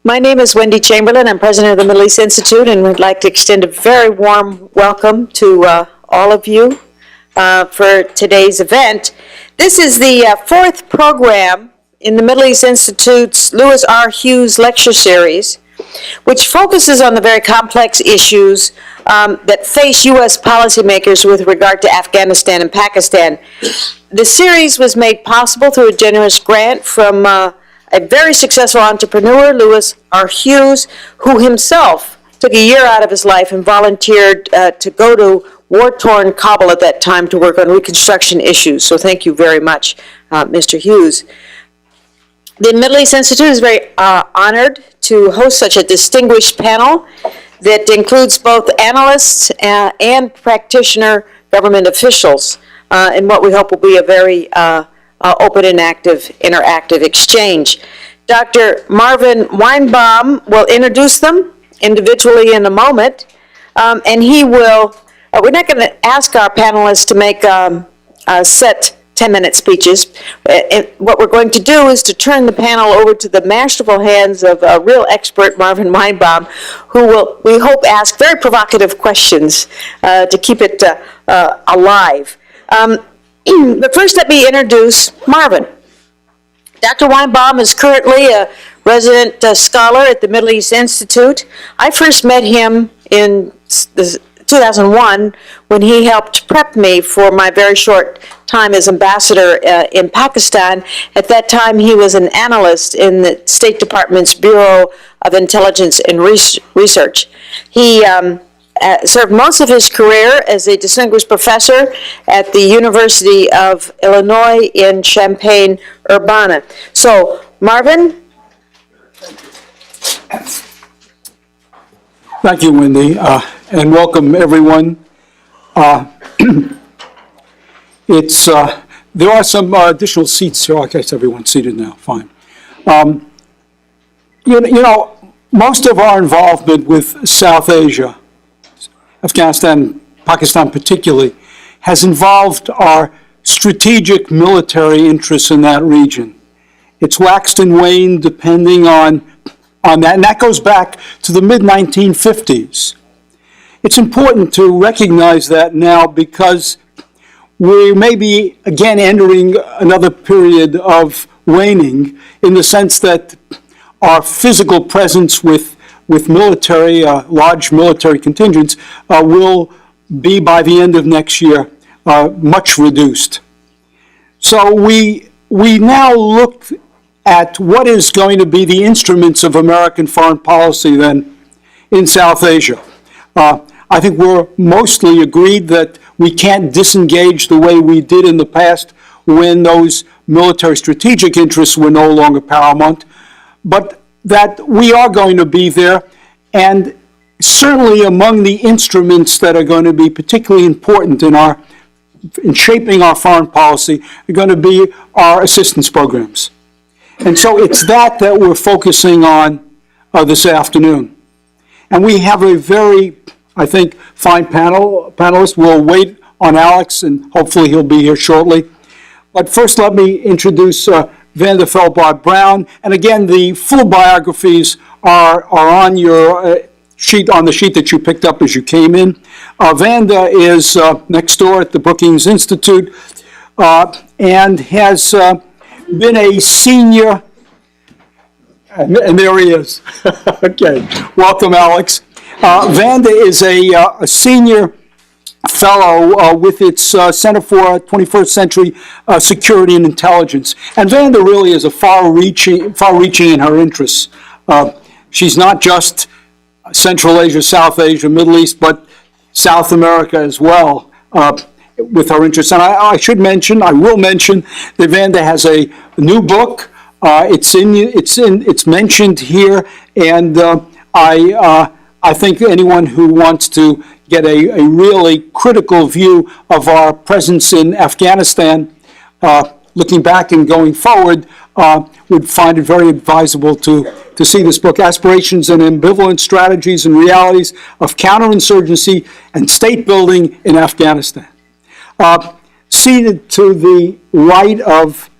My name is Wendy Chamberlain. I'm president of the Middle East Institute, and we'd like to extend a very warm welcome to all of you for today's event. This is the fourth program in the Middle East Institute's Lewis R. Hughes Lecture Series, which focuses on the very complex issues that face U.S. policymakers with regard to Afghanistan and Pakistan. The series was made possible through a generous grant from a very successful entrepreneur, Lewis R. Hughes, who himself took a year out of his life and volunteered to go to war-torn Kabul at that time to work on reconstruction issues. So thank you very much, Mr. Hughes. The Middle East Institute is very honored to host such a distinguished panel that includes both analysts and practitioner government officials in what we hope will be a very open and interactive exchange. Dr. Marvin Weinbaum will introduce them individually in a moment, and he will, we're not going to ask our panelists to make set 10-minute speeches. What we're going to do is to turn the panel over to the masterful hands of a real expert, Marvin Weinbaum, who will, we hope, ask very provocative questions to keep it alive. But first, let me introduce Marvin. Dr. Weinbaum is currently a resident scholar at the Middle East Institute. I first met him in 2001 when he helped prep me for my very short time as ambassador in Pakistan. At that time, he was an analyst in the State Department's Bureau of Intelligence and Research. He served most of his career as a distinguished professor at the University of Illinois in Champaign-Urbana. So, Marvin? Thank you, Wendy, and welcome everyone. There are some additional seats here. I guess everyone's seated now. Fine. You know, most of our involvement with South Asia, Afghanistan, Pakistan particularly, has involved our strategic military interests in that region. It's waxed and waned depending on that, and that goes back to the mid-1950s. It's important to recognize that now because we may be again entering another period of waning in the sense that our physical presence with military, large military contingents, will be by the end of next year much reduced. So we now look at what is going to be the instruments of American foreign policy then in South Asia. I think we're mostly agreed that we can't disengage the way we did in the past when those military strategic interests were no longer paramount, but that we are going to be there, and certainly among the instruments that are going to be particularly important in shaping our foreign policy are going to be our assistance programs. And so it's that we're focusing on this afternoon. And we have a very, I think, fine panelist. We'll wait on Alex, and hopefully he'll be here shortly. But first, let me introduce Vanda Felbab-Brown. And again, the full biographies are on your sheet, on the sheet that you picked up as you came in. Vanda is next door at the Brookings Institute and has been a senior, and there he is. Okay, welcome, Alex. Vanda is a senior fellow with its Center for 21st Century Security and Intelligence. And Vanda really is a far-reaching in her interests. She's not just Central Asia, South Asia, Middle East, but South America as well with her interests. And I will mention that Vanda has a new book. It's mentioned here, and I think anyone who wants to get a really critical view of our presence in Afghanistan, looking back and going forward, would find it very advisable to see this book, Aspirations and Ambivalent Strategies and Realities of Counterinsurgency and State Building in Afghanistan. Seated to the right of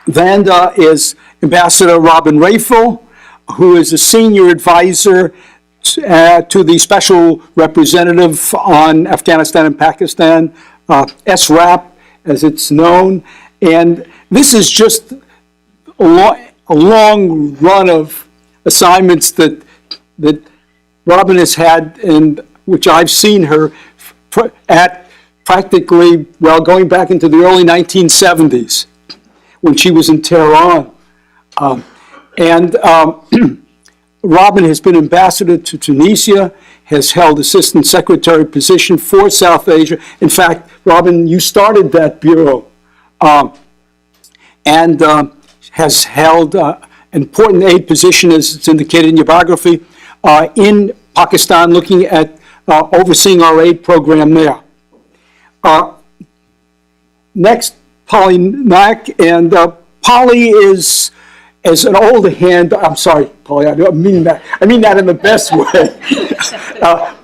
Vanda is Ambassador Robin Rayfield. who is a senior advisor to the Special Representative on Afghanistan and Pakistan, SRAP, as it's known. And this is just a long run of assignments that Robin has had, and which I've seen her at practically, well, going back into the early 1970s when she was in Tehran. Robin has been ambassador to Tunisia, has held assistant secretary position for South Asia. In fact, Robin, you started that bureau, and has held an important aid position, as it's indicated in your biography, in Pakistan, looking at overseeing our aid program there. Next, Polly Nack, and Polly is as an older hand. I'm sorry, Polly, I don't mean that. I mean that in the best way.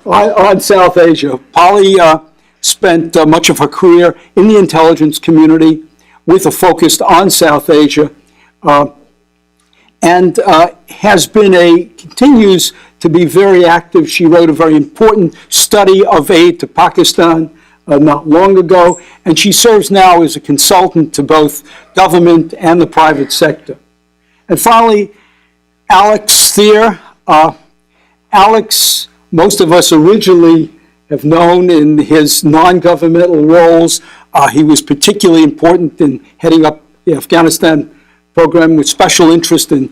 On South Asia, Polly spent much of her career in the intelligence community with a focus on South Asia, and continues to be very active. She wrote a very important study of aid to Pakistan not long ago, and she serves now as a consultant to both government and the private sector. And finally, Alex Thier. Alex, most of us originally have known in his non-governmental roles. He was particularly important in heading up the Afghanistan program with special interest in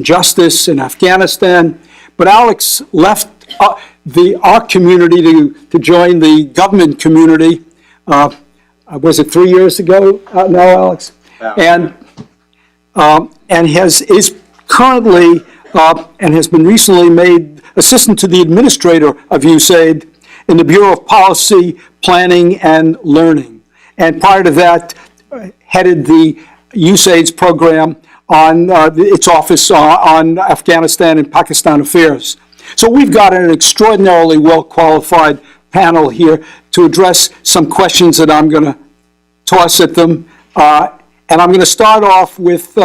justice in Afghanistan. But Alex left our community to join the government community. Was it 3 years ago now, Alex? Yeah. And is currently and has been recently made assistant to the administrator of USAID in the Bureau of Policy, Planning, and Learning. And prior to that, headed the USAID's program on its office on Afghanistan and Pakistan affairs. So we've got an extraordinarily well-qualified panel here to address some questions that I'm going to toss at them. And I'm going to start off with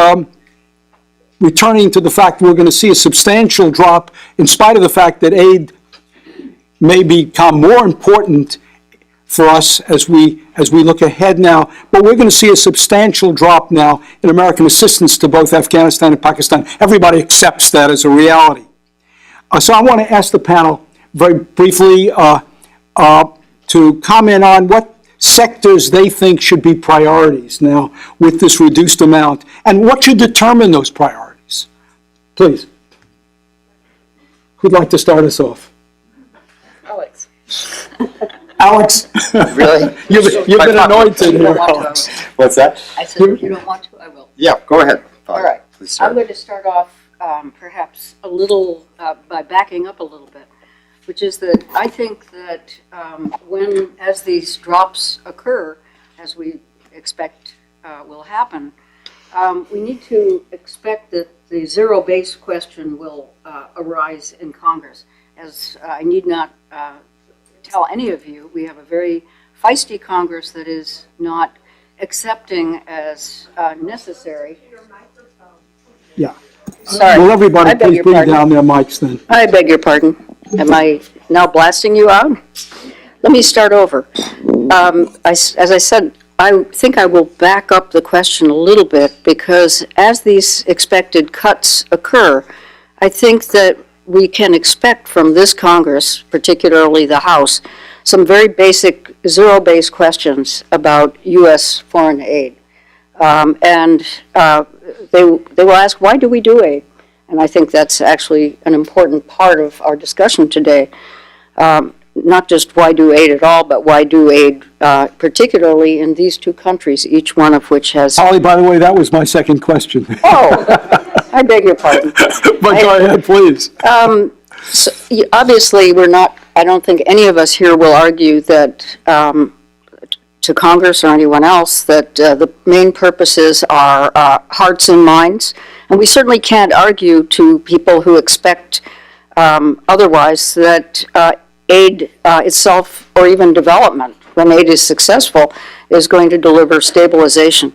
returning to the fact we're going to see a substantial drop, in spite of the fact that aid may become more important for us as we look ahead now. But we're going to see a substantial drop now in American assistance to both Afghanistan and Pakistan. Everybody accepts that as a reality. So I want to ask the panel very briefly to comment on what sectors they think should be priorities now with this reduced amount, and what should determine those priorities. Please. Who'd like to start us off? Alex. Alex? Really? You've been anointed here, Alex. What's that? I said, if you don't want to, I will. Yeah, go ahead. All right. Please start. I'm going to start off perhaps a little by backing up a little bit, which is that I think that as these drops occur, as we expect will happen, we need to expect that the zero-based question will arise in Congress. As I need not tell any of you, we have a very feisty Congress that is not accepting as necessary. Yeah. Sorry. Will everybody I beg please your bring pardon. down their mics then? I beg your pardon. Am I now blasting you out? Let me start over. As I said, I think I will back up the question a little bit, because as these expected cuts occur, I think that we can expect from this Congress, particularly the House, some very basic zero-based questions about U.S. foreign aid. They will ask, why do we do aid? And I think that's actually an important part of our discussion today. Not just why do aid at all, but why do aid particularly in these two countries, each one of which has... Holly, by the way, that was my second question. Oh, I beg your pardon. But go ahead, please. So, obviously, I don't think any of us here will argue that to Congress or anyone else that the main purposes are hearts and minds. And we certainly can't argue to people who expect otherwise that aid itself, or even development, when aid is successful, is going to deliver stabilization.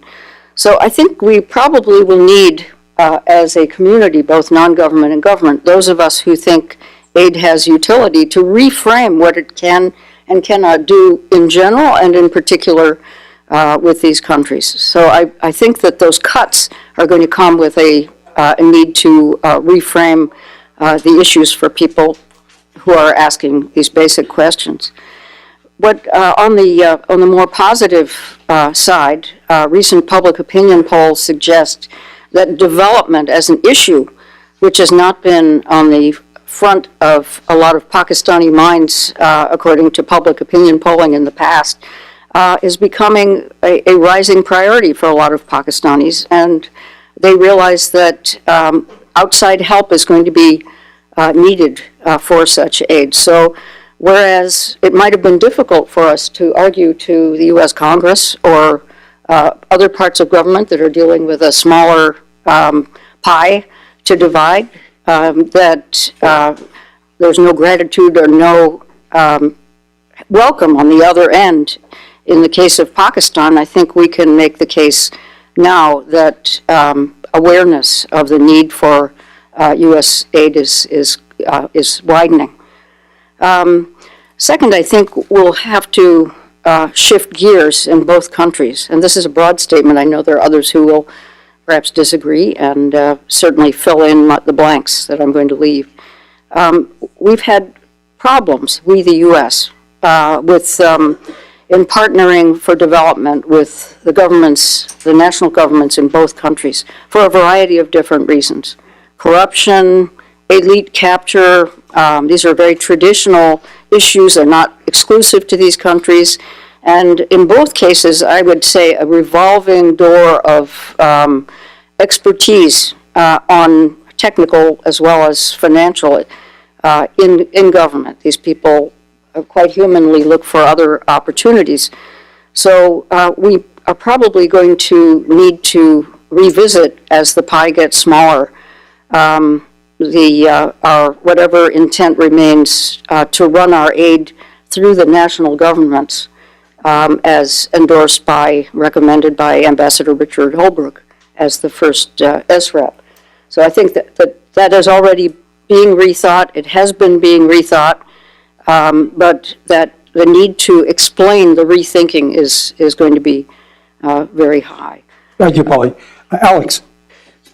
So I think we probably will need as a community, both non-government and government, those of us who think aid has utility, to reframe what it can and cannot do in general and in particular with these countries. So I think that those cuts are going to come with a need to reframe the issues for people who are asking these basic questions. But on the more positive side, recent public opinion polls suggest that development as an issue, which has not been on the front of a lot of Pakistani minds, according to public opinion polling in the past, is becoming a rising priority for a lot of Pakistanis. And they realize that outside help is going to be needed for such aid. So whereas it might have been difficult for us to argue to the U.S. Congress or other parts of government that are dealing with a smaller pie to divide, that there's no gratitude or no welcome on the other end. In the case of Pakistan, I think we can make the case now that awareness of the need for U.S. aid is widening. Second, I think we'll have to shift gears in both countries, and this is a broad statement. I know there are others who will perhaps disagree and certainly fill in the blanks that I'm going to leave. We've had problems, we the U.S., with in partnering for development with the governments, the national governments in both countries, for a variety of different reasons. Corruption, elite capture, these are very traditional issues, are not exclusive to these countries. And in both cases, I would say a revolving door of expertise on technical as well as financial in government. These people quite humanly look for other opportunities. So we are probably going to need to revisit, as the pie gets smaller, our whatever intent remains to run our aid through the national governments, as endorsed recommended by Ambassador Richard Holbrooke as the first SREP. So I think that is already being rethought. It has been being rethought, but that the need to explain the rethinking is going to be very high. Thank you, Polly. Alex.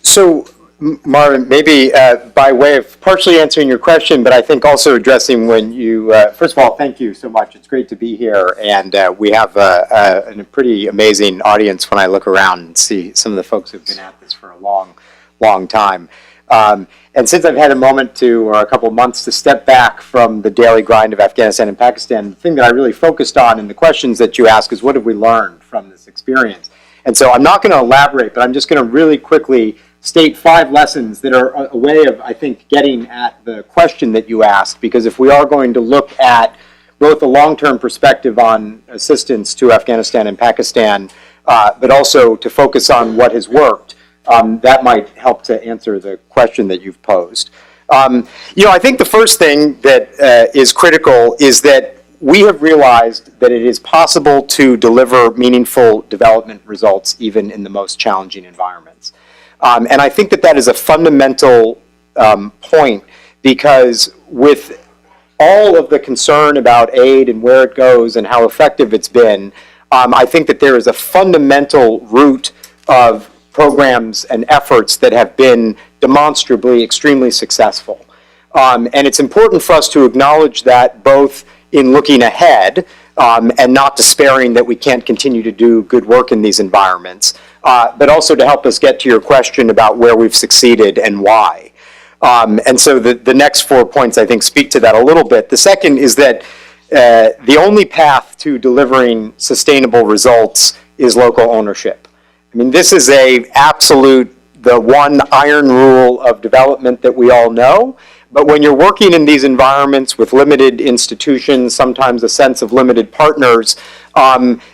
So, Marvin, maybe by way of partially answering your question, but I think also addressing when you, first of all, thank you so much. It's great to be here, and we have a pretty amazing audience when I look around and see some of the folks who've been at this for a long time. And since I've had a moment or a couple of months to step back from the daily grind of Afghanistan and Pakistan, the thing that I really focused on in the questions that you ask is what have we learned from this experience? And so I'm not going to elaborate, but I'm just going to really quickly state 5 lessons that are a way of, I think, getting at the question that you asked, because if we are going to look at both a long-term perspective on assistance to Afghanistan and Pakistan, but also to focus on what has worked, that might help to answer the question that you've posed. I think the first thing that is critical is that we have realized that it is possible to deliver meaningful development results even in the most challenging environments. And I think that is a fundamental point, because with all of the concern about aid and where it goes and how effective it's been, I think that there is a fundamental root of programs and efforts that have been demonstrably extremely successful. And it's important for us to acknowledge that, both in looking ahead and not despairing that we can't continue to do good work in these environments, but also to help us get to your question about where we've succeeded and why. And so the next 4 points, I think, speak to that a little bit. The second is that the only path to delivering sustainable results is local ownership. I mean, this is the one iron rule of development that we all know. But when you're working in these environments with limited institutions, sometimes a sense of limited partners,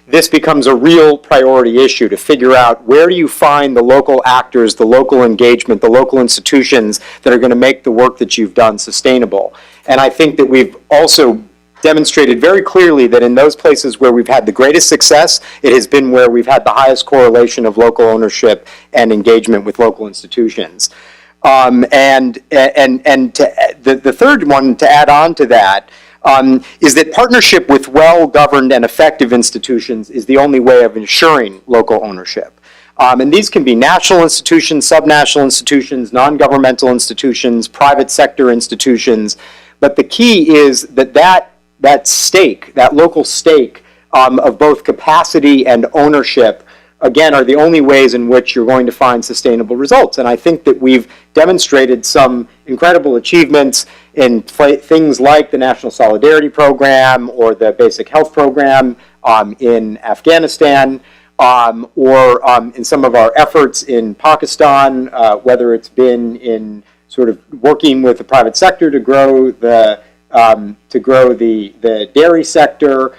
this becomes a real priority issue to figure out where do you find the local actors, the local engagement, the local institutions that are going to make the work that you've done sustainable. And I think that we've also demonstrated very clearly that in those places where we've had the greatest success, it has been where we've had the highest correlation of local ownership and engagement with local institutions. The third one to add on to that is that partnership with well-governed and effective institutions is the only way of ensuring local ownership. And these can be national institutions, subnational institutions, non-governmental institutions, private sector institutions. But the key is that stake, that local stake of both capacity and ownership, again, are the only ways in which you're going to find sustainable results. And I think that we've demonstrated some incredible achievements in things like the National Solidarity Program or the Basic Health Program in Afghanistan, or in some of our efforts in Pakistan, whether it's been in sort of working with the private sector to grow the dairy sector.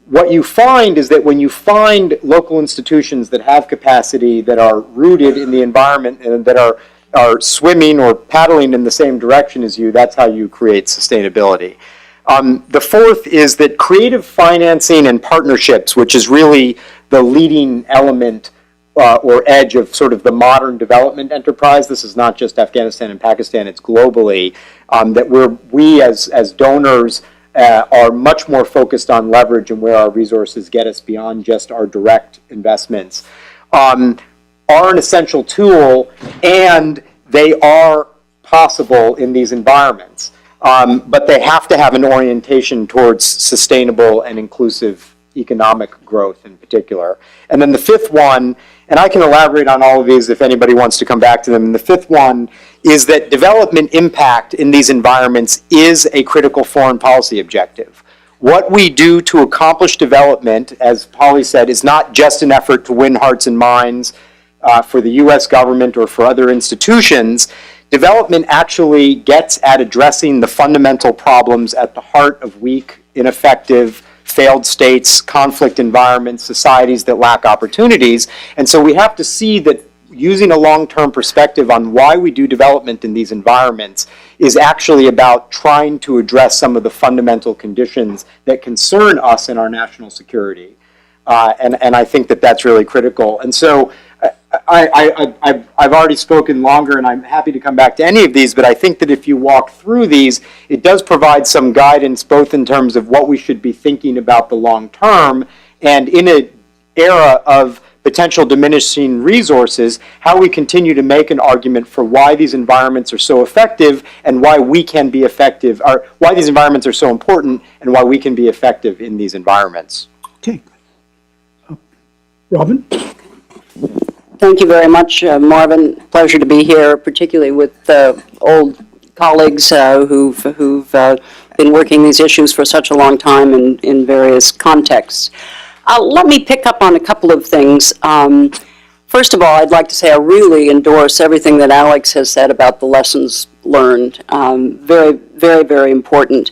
What you find is that when you find local institutions that have capacity, that are rooted in the environment, and that are swimming or paddling in the same direction as you, that's how you create sustainability. The fourth is that creative financing and partnerships, which is really the leading element or edge of sort of the modern development enterprise. This is not just Afghanistan and Pakistan, it's globally, that we as donors are much more focused on leverage and where our resources get us beyond just our direct investments, are an essential tool, and they are possible in these environments. But they have to have an orientation towards sustainable and inclusive economic growth in particular. And then the fifth one, and I can elaborate on all of these if anybody wants to come back to them, and the fifth one is that development impact in these environments is a critical foreign policy objective. What we do to accomplish development, as Polly said, is not just an effort to win hearts and minds for the US government or for other institutions. Development actually gets at addressing the fundamental problems at the heart of weak, ineffective, failed states, conflict environments, societies that lack opportunities. And so we have to see that using a long-term perspective on why we do development in these environments is actually about trying to address some of the fundamental conditions that concern us in our national security. And I think that that's really critical. And so I've already spoken longer, and I'm happy to come back to any of these, but I think that if you walk through these, it does provide some guidance, both in terms of what we should be thinking about the long term, and in an era of potential diminishing resources, how we continue to make an argument for why these environments are so effective and why we can be effective, or why these environments are so important and why we can be effective in these environments. Okay. Robin? Thank you very much, Marvin. Pleasure to be here, particularly with old colleagues who've been working these issues for such a long time in various contexts. Let me pick up on a couple of things. First of all, I'd like to say I really endorse everything that Alex has said about the lessons learned. Very, very, very important.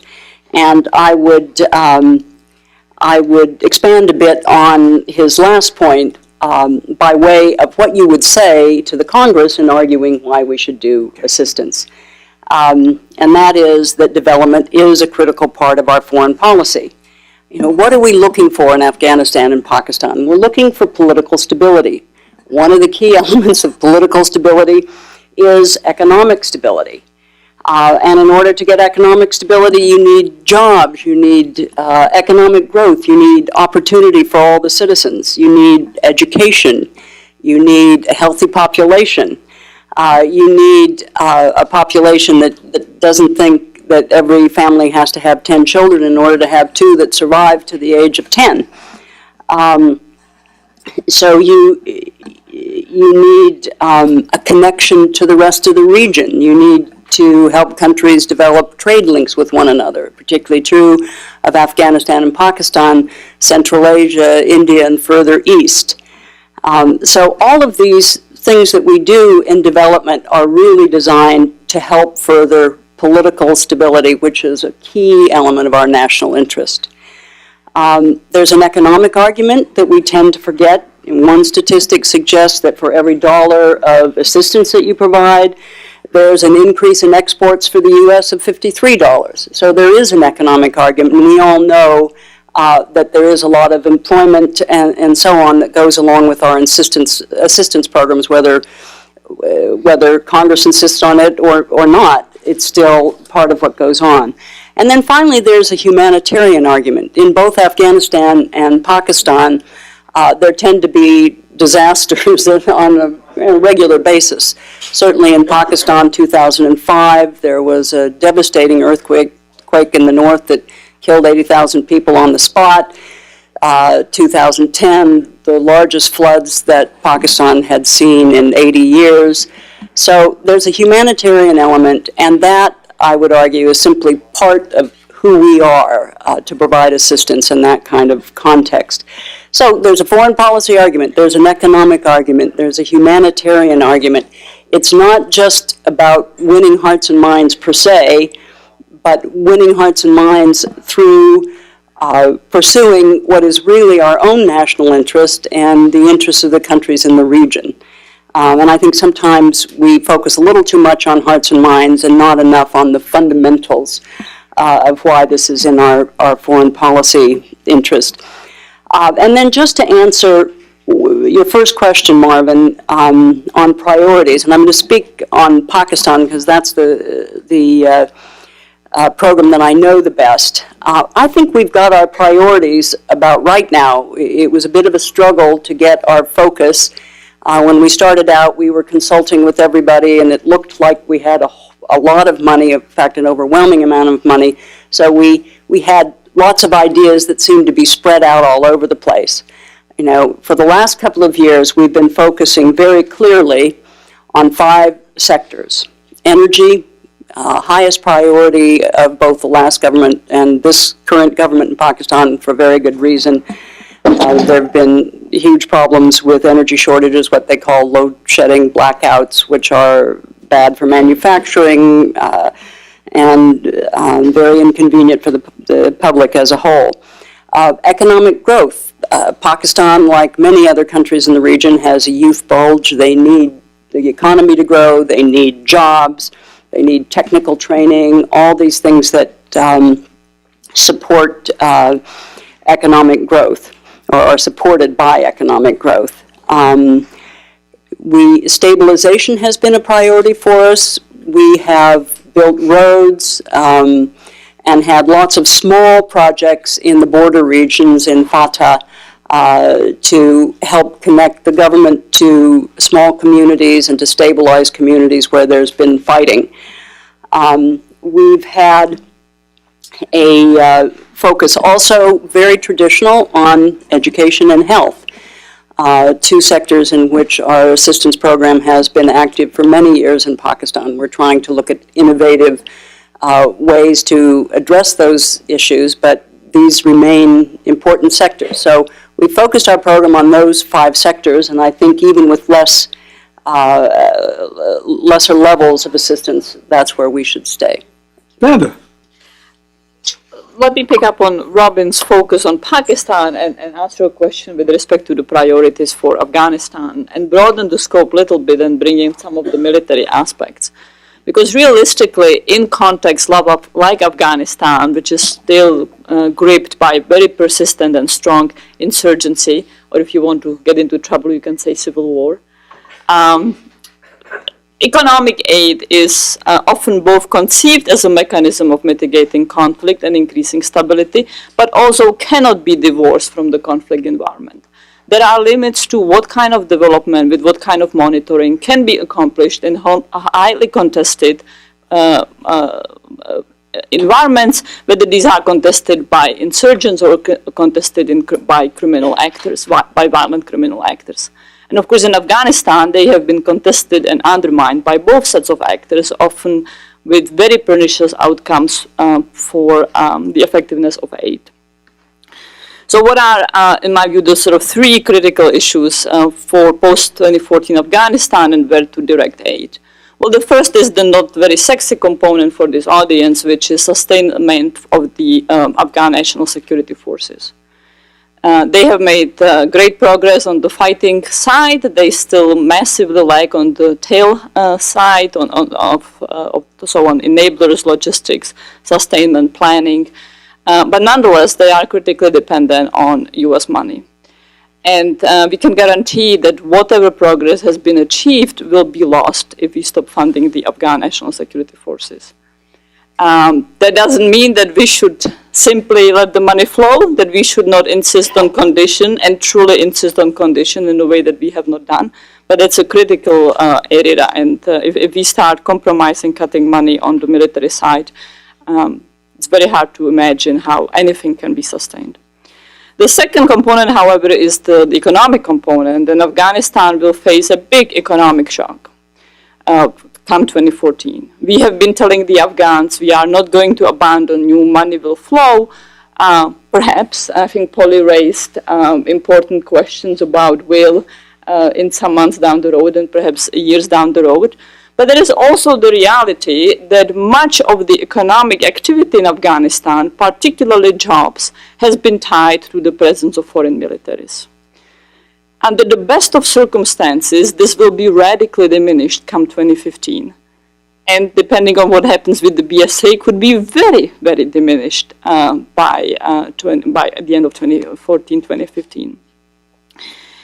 And I would expand a bit on his last point by way of what you would say to the Congress in arguing why we should do assistance. And that is that development is a critical part of our foreign policy. You know, what are we looking for in Afghanistan and Pakistan? We're looking for political stability. One of the key elements of political stability is economic stability. And in order to get economic stability, you need jobs, you need economic growth, you need opportunity for all the citizens, you need education, you need a healthy population, you need a population that doesn't think that every family has to have 10 children in order to have 2 that survive to the age of 10. So you need a connection to the rest of the region. You need to help countries develop trade links with one another, particularly true of Afghanistan and Pakistan, Central Asia, India, and further east. So all of these things that we do in development are really designed to help further political stability, which is a key element of our national interest. There's an economic argument that we tend to forget. And one statistic suggests that for every $1 of assistance that you provide, There's an increase in exports for the U.S. of $53. So there is an economic argument, and we all know that there is a lot of employment and so on that goes along with our assistance programs, whether Congress insists on it or not. It's still part of what goes on. And then finally, there's a humanitarian argument. In both Afghanistan and Pakistan, there tend to be disasters on a regular basis. Certainly in Pakistan, 2005, there was a devastating earthquake in the north that killed 80,000 people on the spot. 2010, the largest floods that Pakistan had seen in 80 years. So there's a humanitarian element, and that, I would argue, is simply part of who we are to provide assistance in that kind of context. So there's a foreign policy argument, there's an economic argument, there's a humanitarian argument. It's not just about winning hearts and minds per se, but winning hearts and minds through pursuing what is really our own national interest and the interests of the countries in the region. And I think sometimes we focus a little too much on hearts and minds and not enough on the fundamentals of why this is in our foreign policy interest. And then just to answer your first question, Marvin, on priorities, and I'm going to speak on Pakistan because that's the program that I know the best. I think we've got our priorities about right now. It was a bit of a struggle to get our focus. When we started out, we were consulting with everybody, and it looked like we had a lot of money, in fact, an overwhelming amount of money. So we had lots of ideas that seemed to be spread out all over the place. You know, for the last couple of years, we've been focusing very clearly on 5 sectors. Energy, highest priority of both the last government and this current government in Pakistan for very good reason. There have been huge problems with energy shortages, what they call load-shedding blackouts, which are bad for manufacturing and very inconvenient for the public as a whole. Economic growth. Pakistan, like many other countries in the region, has a youth bulge. They need the economy to grow. They need jobs. They need technical training, all these things that support economic growth or are supported by economic growth. Stabilization has been a priority for us. We have built roads and had lots of small projects in the border regions in Fatah to help connect the government to small communities and to stabilize communities where there's been fighting. We've had a focus also very traditional on education and health, 2 sectors in which our assistance program has been active for many years in Pakistan. We're trying to look at innovative ways to address those issues, but these remain important sectors. So we focused our program on those 5 sectors, and I think even with lesser levels of assistance, that's where we should stay. Vanda. Let me pick up on Robin's focus on Pakistan and answer a question with respect to the priorities for Afghanistan and broaden the scope a little bit and bring in some of the military aspects. Because realistically, in contexts like Afghanistan, which is still gripped by very persistent and strong insurgency, or if you want to get into trouble, you can say civil war, economic aid is often both conceived as a mechanism of mitigating conflict and increasing stability, but also cannot be divorced from the conflict environment. There are limits to what kind of development with what kind of monitoring can be accomplished in highly contested environments, whether these are contested by insurgents or contested by criminal actors, by violent criminal actors. And of course, in Afghanistan, they have been contested and undermined by both sets of actors, often with very pernicious outcomes for the effectiveness of aid. So what are, in my view, the sort of 3 critical issues for post-2014 Afghanistan and where to direct aid? Well, the first is the not very sexy component for this audience, which is sustainment of the Afghan national security forces. They have made great progress on the fighting side. They still massively lag on the tail side, so on enablers, logistics, sustainment, planning. But nonetheless, they are critically dependent on U.S. money. And we can guarantee that whatever progress has been achieved will be lost if we stop funding the Afghan National Security Forces. That doesn't mean that we should simply let the money flow, that we should not insist on condition and truly insist on condition in a way that we have not done. But it's a critical area, and if we start compromising, cutting money on the military side, it's very hard to imagine how anything can be sustained. The second component, however, is the economic component, and Afghanistan will face a big economic shock come 2014. We have been telling the Afghans we are not going to abandon, new money will flow. Perhaps, I think Polly raised important questions about will in some months down the road and perhaps years down the road. But there is also the reality that much of the economic activity in Afghanistan, particularly jobs, has been tied to the presence of foreign militaries. Under the best of circumstances, this will be radically diminished come 2015. And depending on what happens with the BSA, could be very, very diminished by the end of 2014, 2015.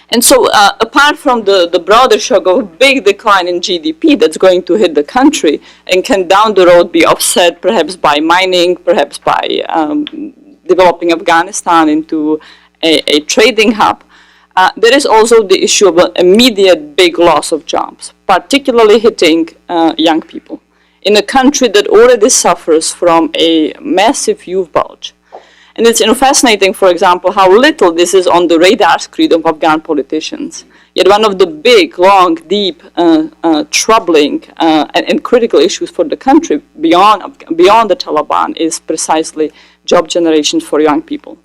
And so apart from the broader shock of a big decline in GDP that's going to hit the country and can down the road be offset perhaps by mining, perhaps by developing Afghanistan into a trading hub, there is also the issue of an immediate big loss of jobs, particularly hitting young people in a country that already suffers from a massive youth bulge. And it's fascinating, for example, how little this is on the radar screen of Afghan politicians. Yet one of the big, long, deep, troubling, and critical issues for the country beyond the Taliban is precisely job generation for young people.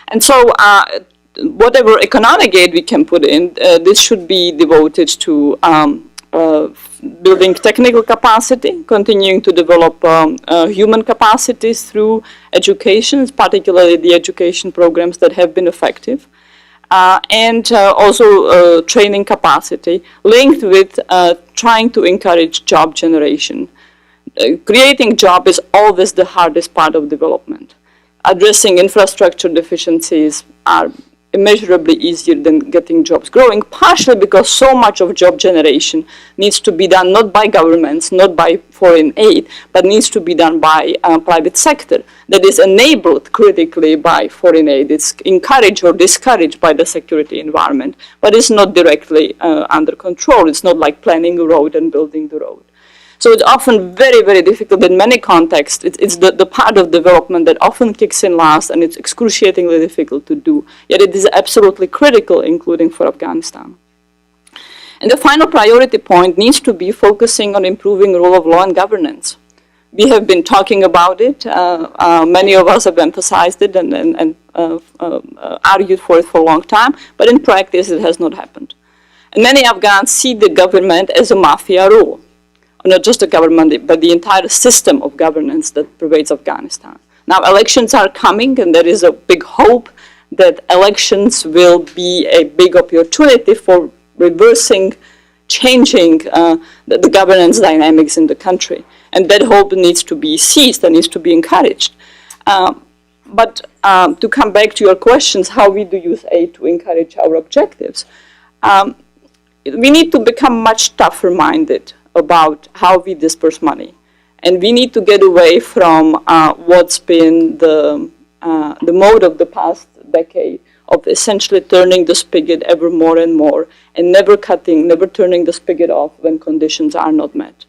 And so whatever economic aid we can put in, this should be devoted to building technical capacity, continuing to develop human capacities through education, particularly the education programs that have been effective, and also training capacity linked with trying to encourage job generation. Creating job is always the hardest part of development. Addressing infrastructure deficiencies are immeasurably easier than getting jobs growing, partially because so much of job generation needs to be done not by governments, not by foreign aid, but needs to be done by private sector that is enabled critically by foreign aid. It's encouraged or discouraged by the security environment, but it's not directly under control. It's not like planning a road and building the road. So it's often very, very difficult in many contexts. It's the part of development that often kicks in last, and it's excruciatingly difficult to do. Yet it is absolutely critical, including for Afghanistan. And the final priority point needs to be focusing on improving rule of law and governance. We have been talking about it. Many of us have emphasized it and argued for it for a long time, but in practice it has not happened. And many Afghans see the government as a mafia rule. Not just the government, but the entire system of governance that pervades Afghanistan. Now, elections are coming, and there is a big hope that elections will be a big opportunity for reversing, changing the governance dynamics in the country. And that hope needs to be seized and needs to be encouraged. But to come back to your questions, how we do use aid to encourage our objectives, we need to become much tougher-minded about how we disperse money. And we need to get away from what's been the mode of the past decade of essentially turning the spigot ever more and more and never turning the spigot off when conditions are not met.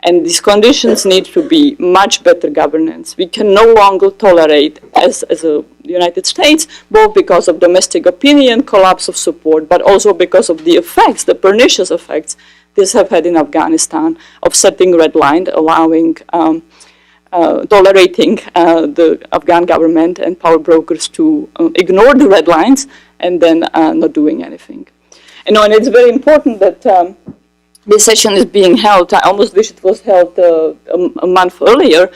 And these conditions need to be much better governance. We can no longer tolerate, as the United States, both because of domestic opinion, collapse of support, but also because of the effects, the pernicious effects this have had in Afghanistan of setting red line, allowing, tolerating the Afghan government and power brokers to ignore the red lines and then not doing anything. And it's very important that this session is being held. I almost wish it was held a month earlier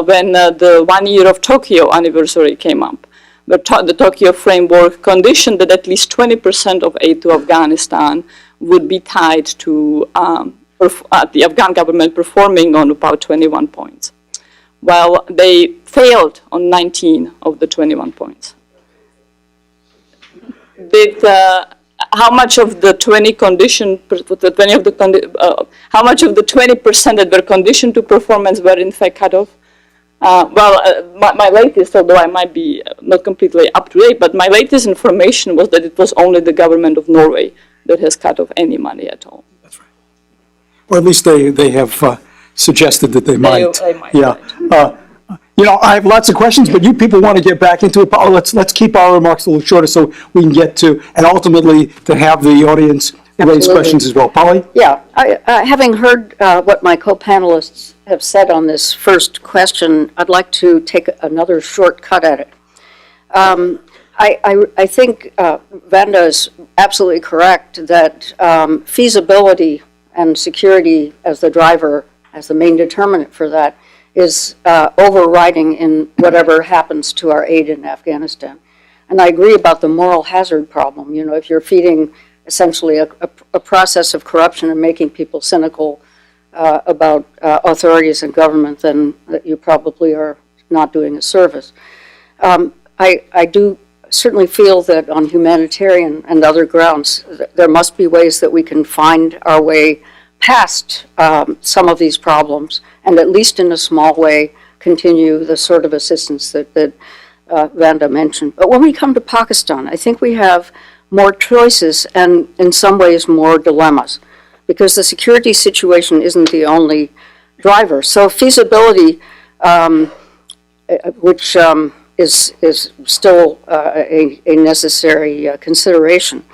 when the 1 year of Tokyo anniversary came up. the Tokyo framework conditioned that at least 20% of aid to Afghanistan would be tied to the Afghan government performing on about 21 points. Well, they failed on 19 of the 21 points. How much of the 20% that were conditioned to performance were in fact cut off? My latest, although I might be not completely up to date, but my latest information was that it was only the government of Norway that has cut off any money at all. That's right. Or at least they have suggested that they might. They might, yeah. right. I have lots of questions, but you people want to get back into it. Let's keep our remarks a little shorter so we can get to, and ultimately to have the audience raise Absolutely. questions as well. Polly? Yeah, having heard what my co-panelists have said on this first question, I'd like to take another short cut at it. I think Vanda is absolutely correct that feasibility and security as the driver, as the main determinant for that, is overriding in whatever happens to our aid in Afghanistan. And I agree about the moral hazard problem. You know, if you're feeding essentially a process of corruption and making people cynical about authorities and government, then you probably are not doing a service. I do certainly feel that on humanitarian and other grounds, there must be ways that we can find our way past some of these problems, and at least in a small way continue the sort of assistance that Vanda mentioned. But when we come to Pakistan, I think we have more choices and in some ways more dilemmas, because the security situation isn't the only driver. So feasibility, which is still a necessary consideration,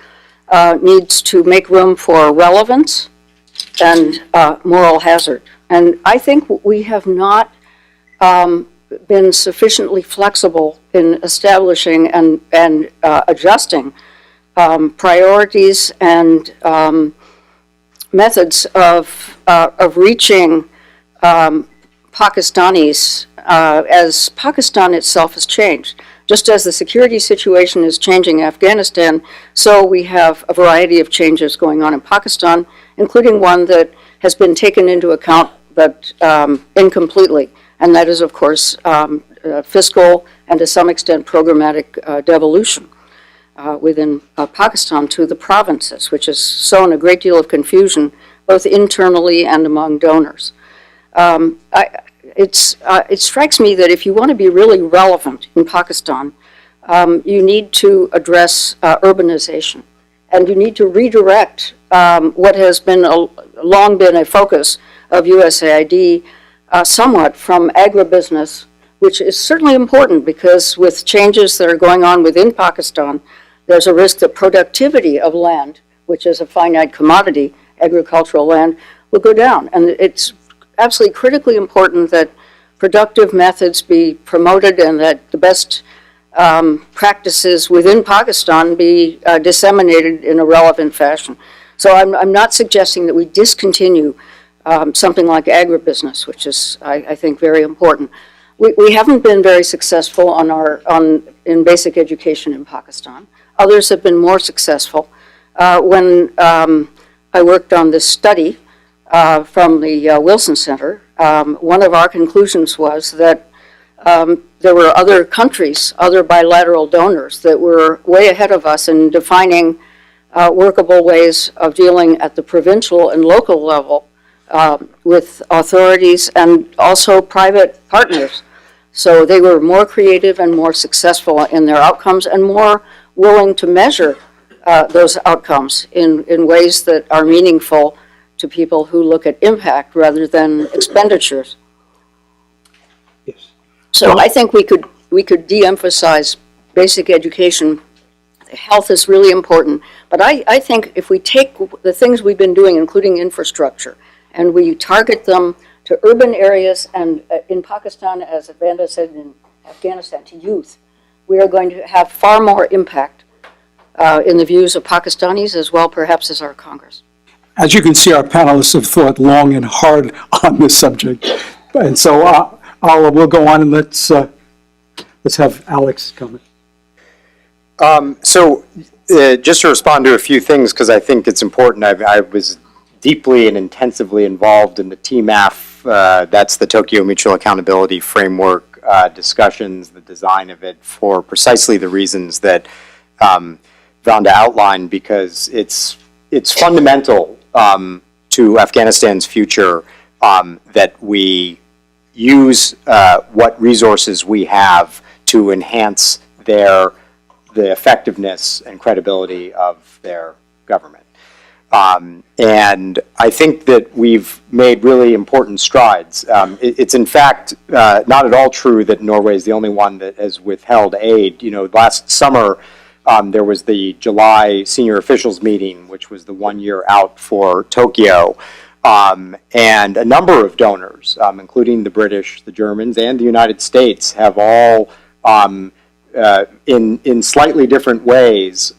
needs to make room for relevance and moral hazard. And I think we have not been sufficiently flexible in establishing and adjusting priorities and methods of reaching Pakistanis as Pakistan itself has changed. Just as the security situation is changing Afghanistan, so we have a variety of changes going on in Pakistan, including one that has been taken into account but incompletely, and that is, of course, fiscal and to some extent programmatic devolution within Pakistan to the provinces, which has sown a great deal of confusion both internally and among donors. It strikes me that if you want to be really relevant in Pakistan, you need to address urbanization, and you need to redirect what has been long been a focus of USAID somewhat from agribusiness, which is certainly important because with changes that are going on within Pakistan, there's a risk that productivity of land, which is a finite commodity, agricultural land, will go down. And it's absolutely critically important that productive methods be promoted and that the best practices within Pakistan be disseminated in a relevant fashion. So I'm not suggesting that we discontinue something like agribusiness, which is, I think, very important. We haven't been very successful in basic education in Pakistan. Others have been more successful. When I worked on this study from the Wilson Center, one of our conclusions was that there were other countries, other bilateral donors that were way ahead of us in defining workable ways of dealing at the provincial and local level with authorities and also private partners. So they were more creative and more successful in their outcomes and more willing to measure those outcomes in ways that are meaningful to people who look at impact rather than expenditures. Yes. So I think we could de-emphasize basic education. Health is really important, but I think if we take the things we've been doing, including infrastructure, and we target them to urban areas and in Pakistan, as Vanda said, in Afghanistan, to youth, we are going to have far more impact in the views of Pakistanis as well, perhaps, as our Congress. As you can see, our panelists have thought long and hard on this subject. And so we'll go on and let's have Alex comment. Just to respond to a few things, because I think it's important, I was deeply and intensively involved in the TMAF, that's the Tokyo Mutual Accountability Framework discussions, the design of it, for precisely the reasons that Vonda outlined, because it's fundamental to Afghanistan's future that we use what resources we have to enhance the effectiveness and credibility of their government. And I think that we've made really important strides. It's in fact not at all true that Norway is the only one that has withheld aid. You know, last summer there was the July senior officials meeting, which was the 1 year out for Tokyo. And a number of donors, including the British, the Germans, and the United States, have all, in slightly different ways,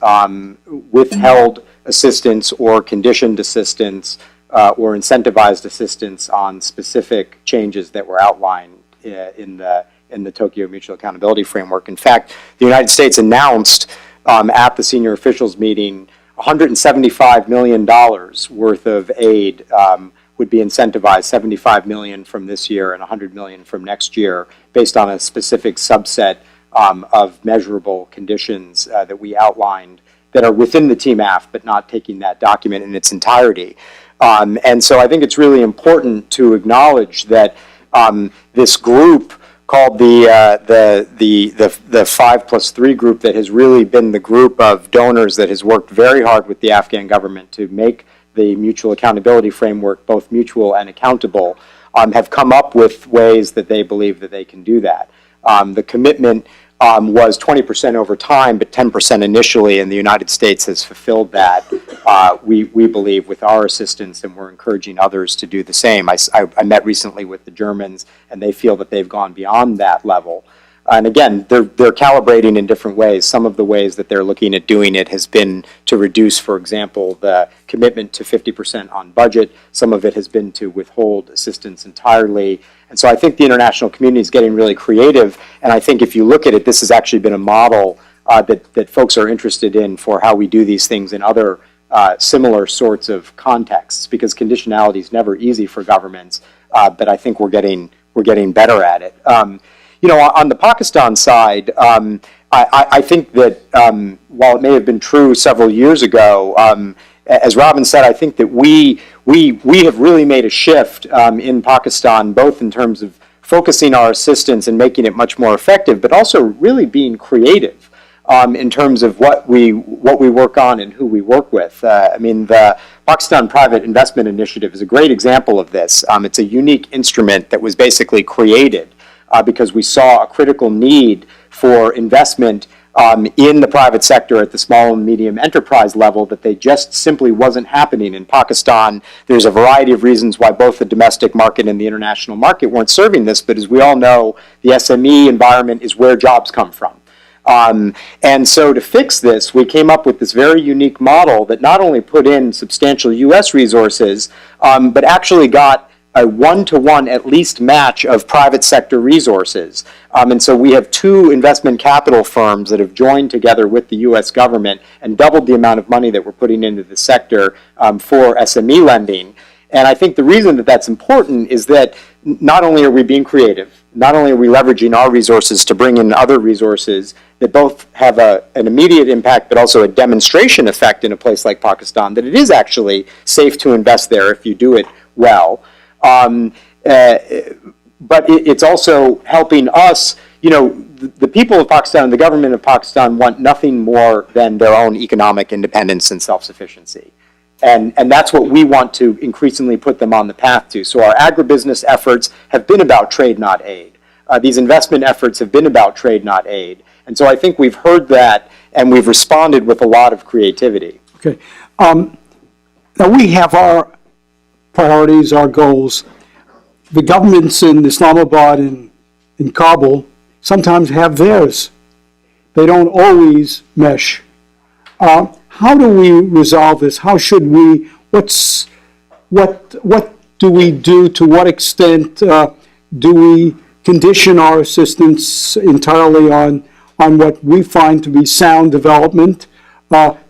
withheld assistance or conditioned assistance or incentivized assistance on specific changes that were outlined in the Tokyo Mutual Accountability Framework. In fact, the United States announced at the senior officials meeting $175 million worth of aid would be incentivized, 75 million from this year and 100 million from next year, based on a specific subset of measurable conditions that we outlined that are within the TMAF, but not taking that document in its entirety. And so I think it's really important to acknowledge that this group called the 5+3 group, that has really been the group of donors that has worked very hard with the Afghan government to make the mutual accountability framework both mutual and accountable, have come up with ways that they believe that they can do that. The commitment was 20% over time, but 10% initially, and the United States has fulfilled that, we believe, with our assistance, and we're encouraging others to do the same. I met recently with the Germans, and they feel that they've gone beyond that level. And again, they're calibrating in different ways. Some of the ways that they're looking at doing it has been to reduce, for example, the commitment to 50% on budget. Some of it has been to withhold assistance entirely. And so I think the international community is getting really creative. And I think if you look at it, this has actually been a model that folks are interested in for how we do these things in other similar sorts of contexts, because conditionality is never easy for governments, but I think we're getting better at it. You know, on the Pakistan side, I think that while it may have been true several years ago, as Robin said, I think that we have really made a shift in Pakistan, both in terms of focusing our assistance and making it much more effective, but also really being creative in terms of what we work on and who we work with. I mean, the Pakistan Private Investment Initiative is a great example of this. It's a unique instrument that was basically created because we saw a critical need for investment in the private sector at the small and medium enterprise level that they just simply wasn't happening in Pakistan. There's a variety of reasons why both the domestic market and the international market weren't serving this, but as we all know, the SME environment is where jobs come from. And so to fix this, we came up with this very unique model that not only put in substantial U.S. resources, but actually got a one-to-one at least match of private sector resources. And so we have two investment capital firms that have joined together with the U.S. government and doubled the amount of money that we're putting into the sector for SME lending. And I think the reason that that's important is that not only are we being creative, not only are we leveraging our resources to bring in other resources that both have an immediate impact, but also a demonstration effect in a place like Pakistan, that it is actually safe to invest there if you do it well. But it's also helping us, you know, the people of Pakistan, the government of Pakistan want nothing more than their own economic independence and self-sufficiency. And that's what we want to increasingly put them on the path to. So our agribusiness efforts have been about trade, not aid. These investment efforts have been about trade, not aid. And so I think we've heard that, and we've responded with a lot of creativity. Okay. Now we have our priorities, our goals. The governments in Islamabad and in Kabul sometimes have theirs. They don't always mesh. How do we resolve this? How should we, what do we do? To what extent do we condition our assistance entirely on what we find to be sound development.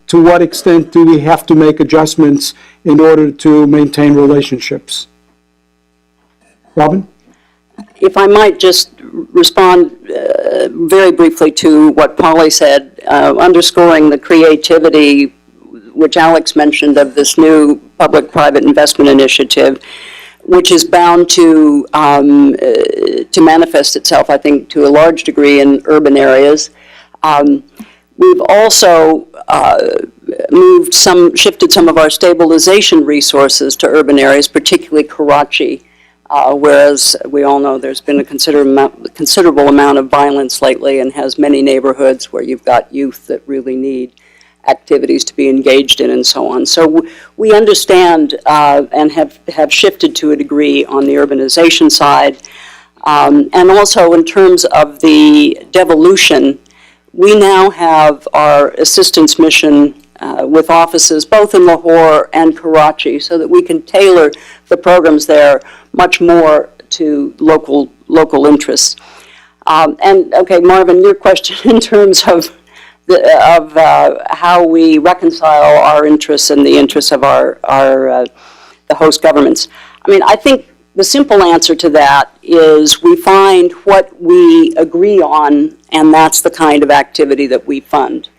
To what extent do we have to make adjustments in order to maintain relationships? Robin? If I might just respond very briefly to what Polly said, underscoring the creativity which Alex mentioned of this new public-private investment initiative, which is bound to manifest itself, I think, to a large degree in urban areas. We've also shifted some of our stabilization resources to urban areas, particularly Karachi, whereas we all know there's been a considerable amount of violence lately and has many neighborhoods where you've got youth that really need activities to be engaged in and so on. So we understand and have shifted to a degree on the urbanization side. And also in terms of the devolution, we now have our assistance mission with offices both in Lahore and Karachi so that we can tailor the programs there much more to local interests. And okay, Marvin, your question in terms of how we reconcile our interests and the interests of the host governments. I mean, I think the simple answer to that is we find what we agree on, and that's the kind of activity that we fund.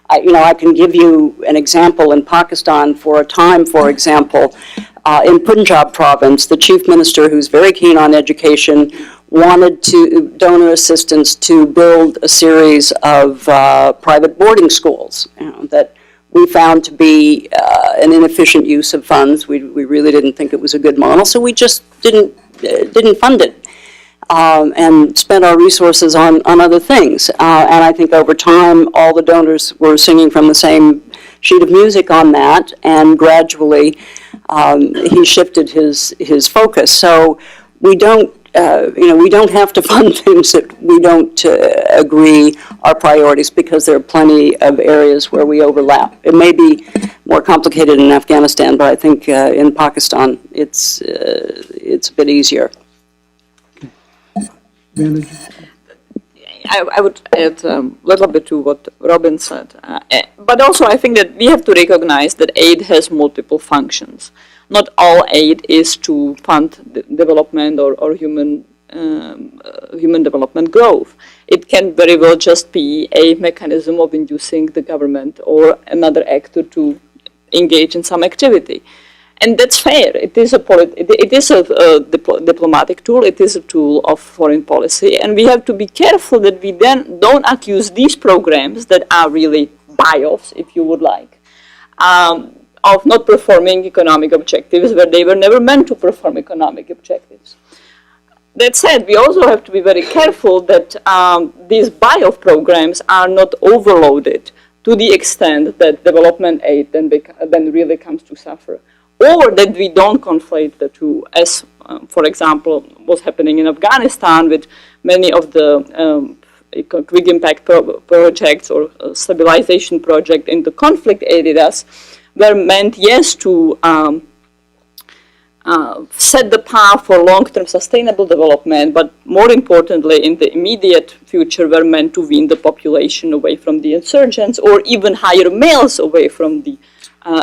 I can give you an example in Pakistan for a time, for example, in Punjab province, the chief minister, who's very keen on education, wanted donor assistance to build a series of private boarding schools that we found to be an inefficient use of funds. We really didn't think it was a good model, so we just didn't fund it and spent our resources on other things. And I think over time, all the donors were singing from the same sheet of music on that, and gradually he shifted his focus. So we don't have to fund things that we don't agree are priorities, because there are plenty of areas where we overlap. It may be more complicated in Afghanistan, but I think in Pakistan it's a bit easier. I would add a little bit to what Robin said. But also I think that we have to recognize that aid has multiple functions. Not all aid is to fund development or human development growth. It can very well just be a mechanism of inducing the government or another actor to engage in some activity. And that's fair. It is a diplomatic tool. It is a tool of foreign policy. And we have to be careful that we then don't accuse these programs that are really buy-offs, if you would like, of not performing economic objectives where they were never meant to perform economic objectives. That said, we also have to be very careful that these buy-off programs are not overloaded to the extent that development aid then really comes to suffer. Or that we don't conflate the two, as, for example, was happening in Afghanistan with many of the quick impact projects or stabilization projects in the conflict areas were meant, yes, to set the path for long-term sustainable development, but more importantly, in the immediate future, were meant to wean the population away from the insurgents or even hire males away from the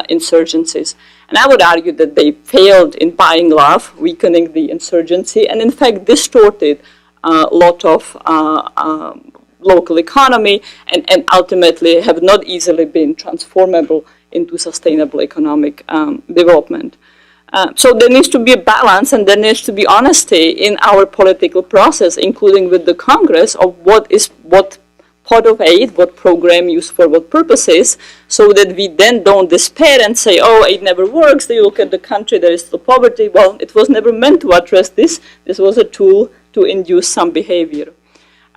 insurgencies. And I would argue that they failed in buying love, weakening the insurgency, and in fact distorted a lot of local economy and ultimately have not easily been transformable into sustainable economic development. So there needs to be a balance, and there needs to be honesty in our political process, including with the Congress, of what pot of aid, what program used for what purposes, so that we then don't despair and say, oh, aid never works, they look at the country, there is still poverty. Well, it was never meant to address this. This was a tool to induce some behavior.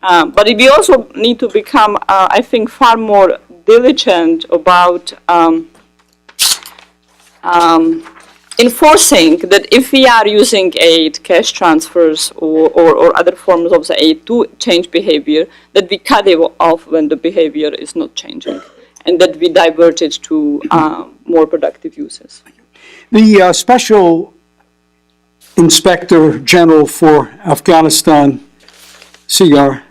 But we also need to become, I think, far more diligent about enforcing that if we are using aid, cash transfers, or other forms of the aid to change behavior, that we cut it off when the behavior is not changing, and that we divert it to more productive uses. The Special Inspector General for Afghanistan, Sigar,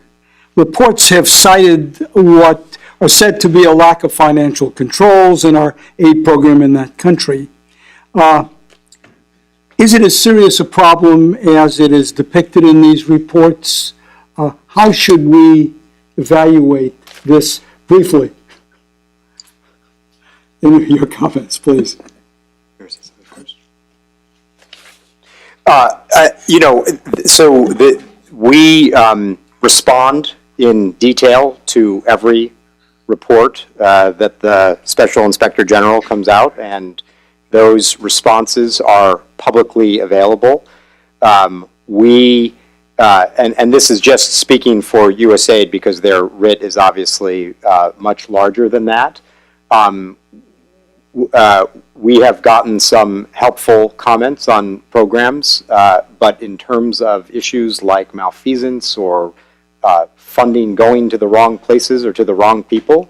reports have cited what are said to be a lack of financial controls in our aid program in that country. Is it as serious a problem as it is depicted in these reports? How should we evaluate this briefly? In your comments, please. We respond in detail to every report that the Special Inspector General comes out, and those responses are publicly available. And this is just speaking for USAID because their writ is obviously much larger than that. We have gotten some helpful comments on programs, but in terms of issues like malfeasance or funding going to the wrong places or to the wrong people,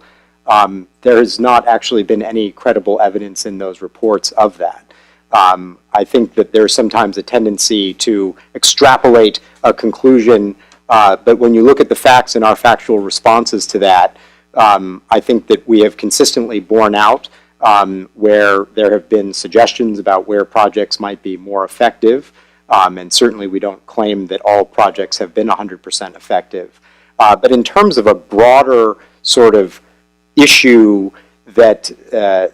there has not actually been any credible evidence in those reports of that. I think that there's sometimes a tendency to extrapolate a conclusion, but when you look at the facts and our factual responses to that, I think that we have consistently borne out where there have been suggestions about where projects might be more effective, and certainly we don't claim that all projects have been 100% effective. But in terms of a broader sort of issue that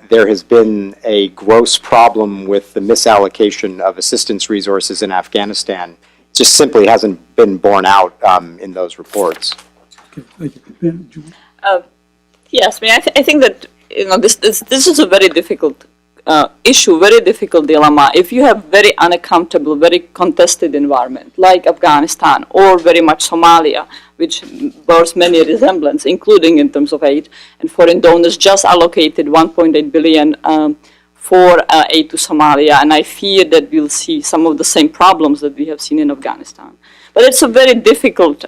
there has been a gross problem with the misallocation of assistance resources in Afghanistan, it just simply hasn't been borne out in those reports. Okay, thank you. Yes, I mean, I think that this is a very difficult issue, very difficult dilemma. If you have very unaccountable, very contested environment like Afghanistan or very much Somalia, which bears many resemblance, including in terms of aid, and foreign donors just allocated 1.8 billion for aid to Somalia, and I fear that we'll see some of the same problems that we have seen in Afghanistan. But it's a very difficult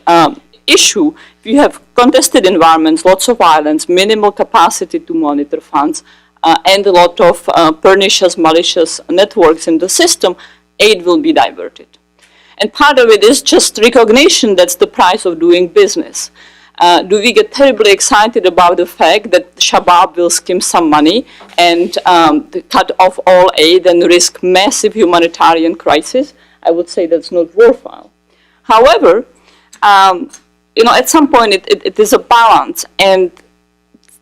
issue. If you have contested environments, lots of violence, minimal capacity to monitor funds, and a lot of pernicious, malicious networks in the system, aid will be diverted. And part of it is just recognition that's the price of doing business. Do we get terribly excited about the fact that Shabab will skim some money and cut off all aid and risk massive humanitarian crisis? I would say that's not worthwhile. However, at some point it is a balance, and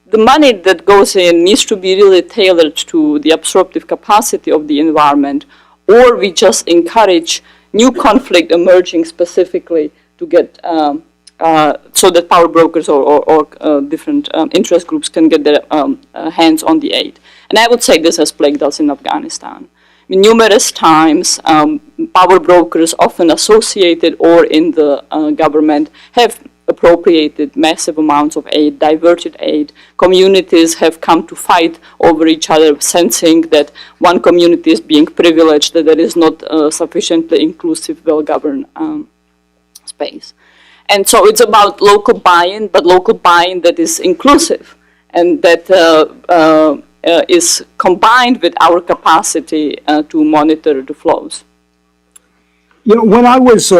the money that goes in needs to be really tailored to the absorptive capacity of the environment, or we just encourage new conflict emerging specifically to get so that power brokers or different interest groups can get their hands on the aid. And I would say this has plagued us in Afghanistan. I mean, numerous times, power brokers often associated or in the government have appropriated massive amounts of aid, diverted aid. Communities have come to fight over each other, sensing that one community is being privileged, that there is not a sufficiently inclusive, well-governed space. And so it's about local buy-in, but local buy-in that is inclusive and that is combined with our capacity to monitor the flows. When I was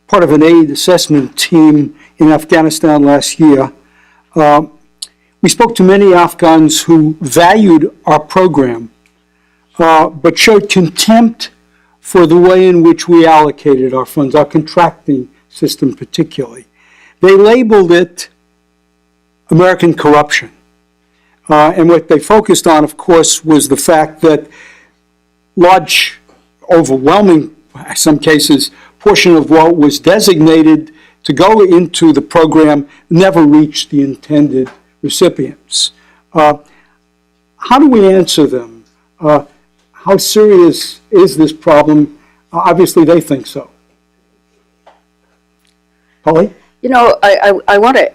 part of an aid assessment team in Afghanistan last year, we spoke to many Afghans who valued our program, but showed contempt for the way in which we allocated our funds, our contracting system particularly. They labeled it American corruption. And what they focused on, of course, was the fact that large, overwhelming, in some cases, portion of what was designated to go into the program never reached the intended recipients. How do we answer them? How serious is this problem? Obviously, they think so. Polly? I want to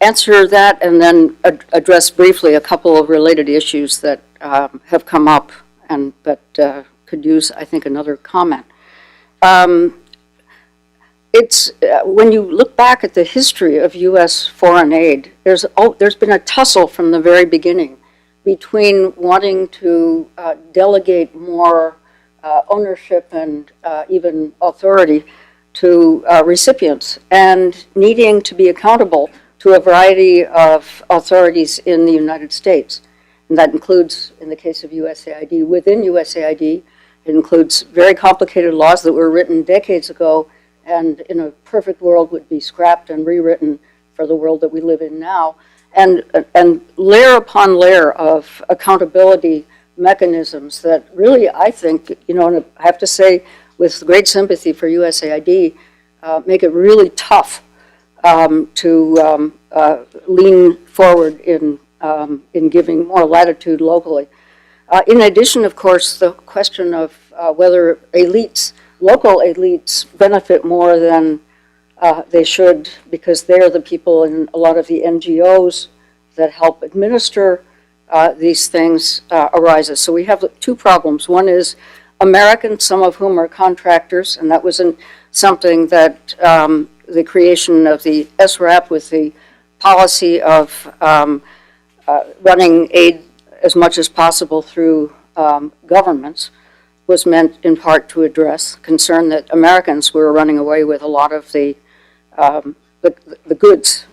answer that and then address briefly a couple of related issues that have come up and that could use, I think, another comment. It's when you look back at the history of U.S. foreign aid, there's been a tussle from the very beginning between wanting to delegate more ownership and even authority to recipients and needing to be accountable to a variety of authorities in the United States. And that includes, in the case of USAID, within USAID, it includes very complicated laws that were written decades ago and in a perfect world would be scrapped and rewritten for the world that we live in now. And layer upon layer of accountability mechanisms that really, I think, and I have to say, with great sympathy for USAID, make it really tough to lean forward in giving more latitude locally. In addition, of course, the question of whether local elites benefit more than they should, because they're the people in a lot of the NGOs that help administer these things arises. So we have two problems. One is Americans, some of whom are contractors, and that was something that the creation of the SRAP with the policy of running aid as much as possible through governments was meant in part to address concern that Americans were running away with a lot of the goods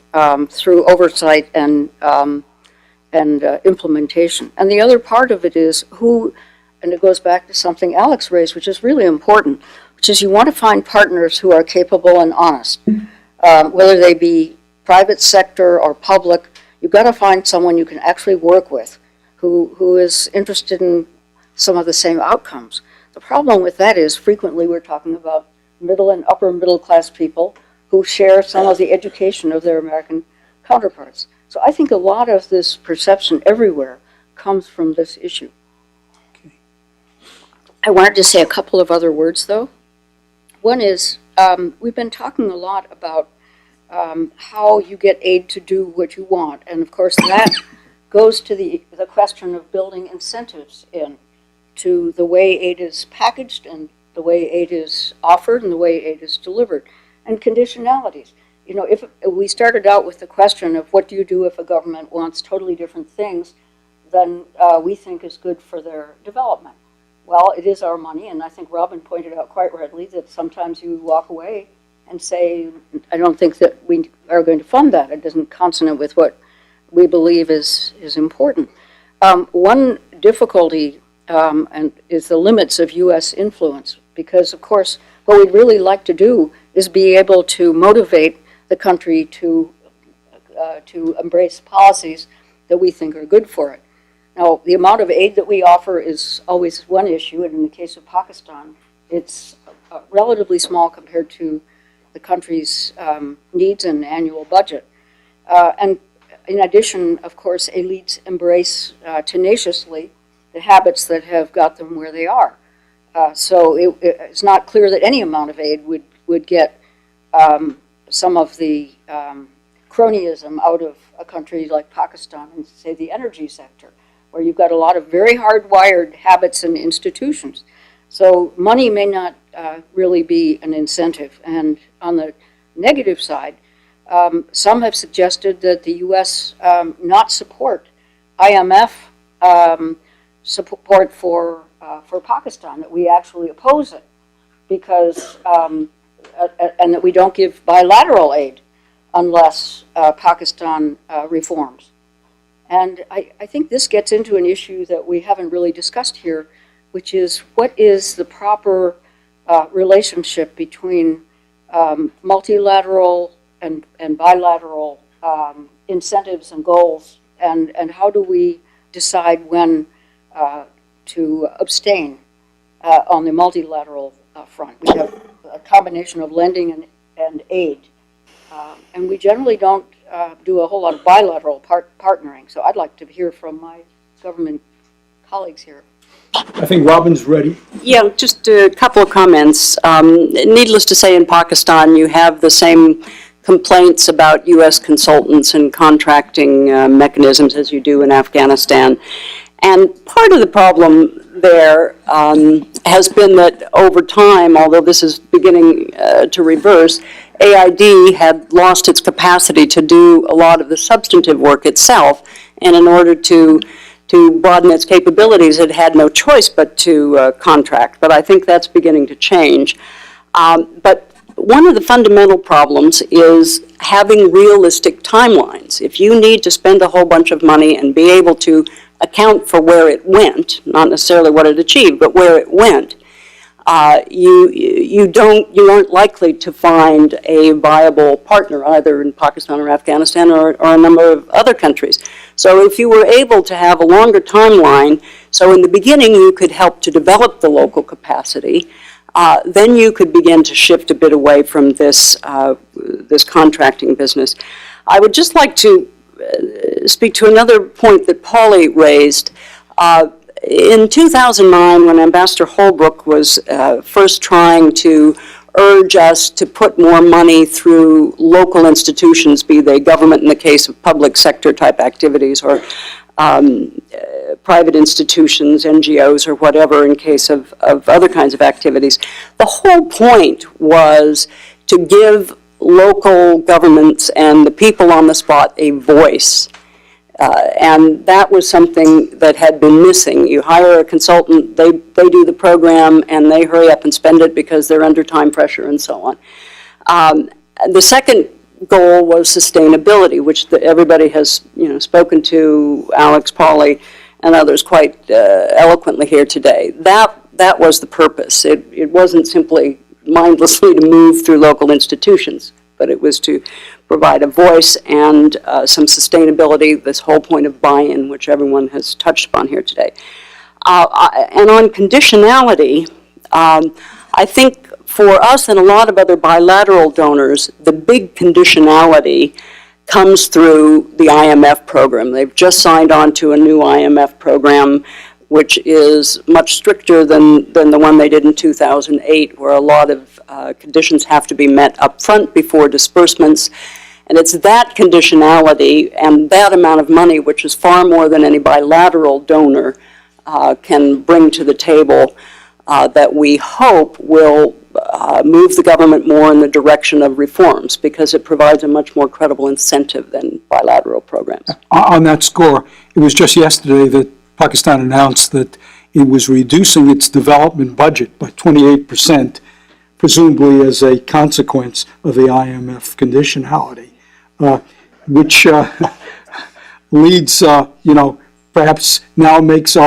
through oversight and implementation. And the other part of it is and it goes back to something Alex raised, which is really important, which is you want to find partners who are capable and honest, whether they be private sector or public. You've got to find someone you can actually work with who is interested in some of the same outcomes. The problem with that is frequently we're talking about middle and upper middle class people who share some of the education of their American counterparts. So I think a lot of this perception everywhere comes from this issue. I wanted to say a couple of other words, though. One is we've been talking a lot about how you get aid to do what you want. And, of course, that goes to the question of building incentives to the way aid is packaged and the way aid is offered and the way aid is delivered, and conditionalities. If we started out with the question of what do you do if a government wants totally different things than we think is good for their development. Well, it is our money, and I think Robin pointed out quite rightly that sometimes you walk away and say, I don't think that we are going to fund that. It isn't consonant with what we believe is important. One difficulty is the limits of U.S. influence, because, of course, what we'd really like to do is be able to motivate the country to embrace policies that we think are good for it. Now, the amount of aid that we offer is always one issue, and in the case of Pakistan, it's relatively small compared to the country's needs and annual budget. And in addition, of course, elites embrace tenaciously the habits that have got them where they are. So it's not clear that any amount of aid would get some of the cronyism out of a country like Pakistan and, say, the energy sector, where you've got a lot of very hardwired habits and institutions. So money may not really be an incentive. And on the negative side, some have suggested that the U.S. Not support IMF support for Pakistan, that we actually oppose it, because and that we don't give bilateral aid unless Pakistan reforms. And I think this gets into an issue that we haven't really discussed here, which is what is the proper relationship between multilateral and bilateral incentives and goals, and how do we decide when to abstain on the multilateral front. We have a combination of lending and aid, and we generally don't do a whole lot of bilateral partnering. So I'd like to hear from my government colleagues here. I think Robin's ready. Yeah, just a couple of comments. Needless to say, in Pakistan, you have the same complaints about U.S. consultants and contracting mechanisms as you do in Afghanistan. And part of the problem there has been that over time, although this is beginning to reverse, AID had lost its capacity to do a lot of the substantive work itself, and in order to broaden its capabilities, it had no choice but to contract. But I think that's beginning to change. But one of the fundamental problems is having realistic timelines. If you need to spend a whole bunch of money and be able to account for where it went, not necessarily what it achieved, but where it went, you aren't likely to find a viable partner either in Pakistan or Afghanistan or a number of other countries. So if you were able to have a longer timeline, so in the beginning you could help to develop the local capacity, then you could begin to shift a bit away from this, this contracting business. I would just like to speak to another point that Paulie raised. In 2009, when Ambassador Holbrooke was first trying to urge us to put more money through local institutions, be they government in the case of public sector type activities, or private institutions, NGOs, or whatever in case of other kinds of activities, the whole point was to give local governments and the people on the spot a voice. And that was something that had been missing. You hire a consultant, they do the program, and they hurry up and spend it because they're under time pressure and so on. The second goal was sustainability, which everybody has spoken to, Alex, Paulie, and others quite eloquently here today. That was the purpose. It wasn't simply mindlessly to move through local institutions, but it was to provide a voice and some sustainability, this whole point of buy-in, which everyone has touched upon here today. And on conditionality, I think for us and a lot of other bilateral donors, the big conditionality comes through the IMF program. They've just signed on to a new IMF program, which is much stricter than the one they did in 2008, where a lot of conditions have to be met up front before disbursements. And it's that conditionality and that amount of money, which is far more than any bilateral donor can bring to the table, that we hope will move the government more in the direction of reforms, because it provides a much more credible incentive than bilateral programs. On that score, it was just yesterday that Pakistan announced that it was reducing its development budget by 28%, presumably as a consequence of the IMF conditionality, which leads, perhaps now makes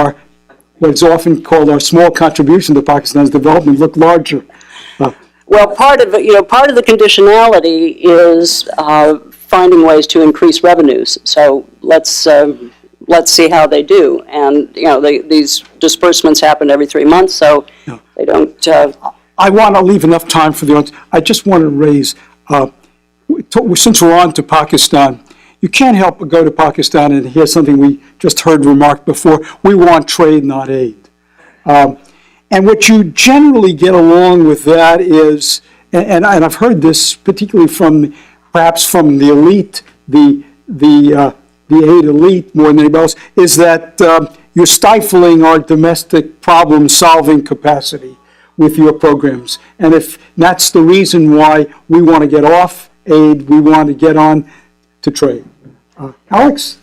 what's often called our small contribution to Pakistan's development look larger. Well, part of the conditionality is finding ways to increase revenues. So let's see how they do. And these disbursements happen every 3 months, so they don't. I want to leave enough time for the audience. I just want to raise, since we're on to Pakistan, you can't help but go to Pakistan and hear something we just heard remarked before. We want trade, not aid. And what you generally get along with that is, and I've heard this particularly perhaps from the elite, the aid elite more than anybody else, is that you're stifling our domestic problem-solving capacity with your programs. And if that's the reason why we want to get off aid, we want to get on to trade. Alex?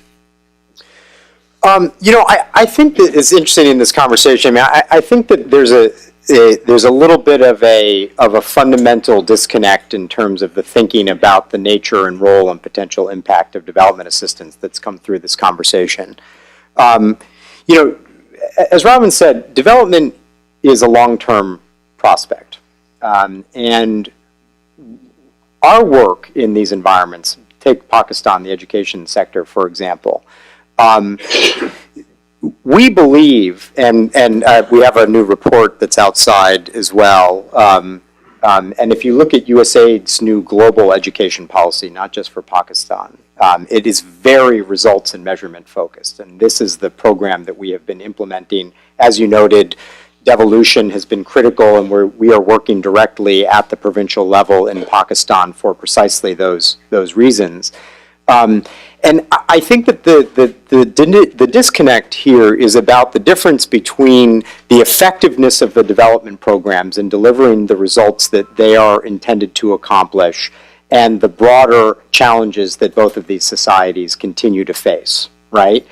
I think that it's interesting in this conversation. I mean, I think that there's a little bit of a fundamental disconnect in terms of the thinking about the nature and role and potential impact of development assistance that's come through this conversation. As Robin said, development is a long-term prospect, and our work in these environments. Take Pakistan, the education sector, for example. We believe, and we have a new report that's outside as well, and if you look at USAID's new global education policy, not just for Pakistan, it is very results and measurement focused, and this is the program that we have been implementing. As you noted, devolution has been critical, and we are working directly at the provincial level in Pakistan for precisely those reasons. And I think that the disconnect here is about the difference between the effectiveness of the development programs in delivering the results that they are intended to accomplish and the broader challenges that both of these societies continue to face, right?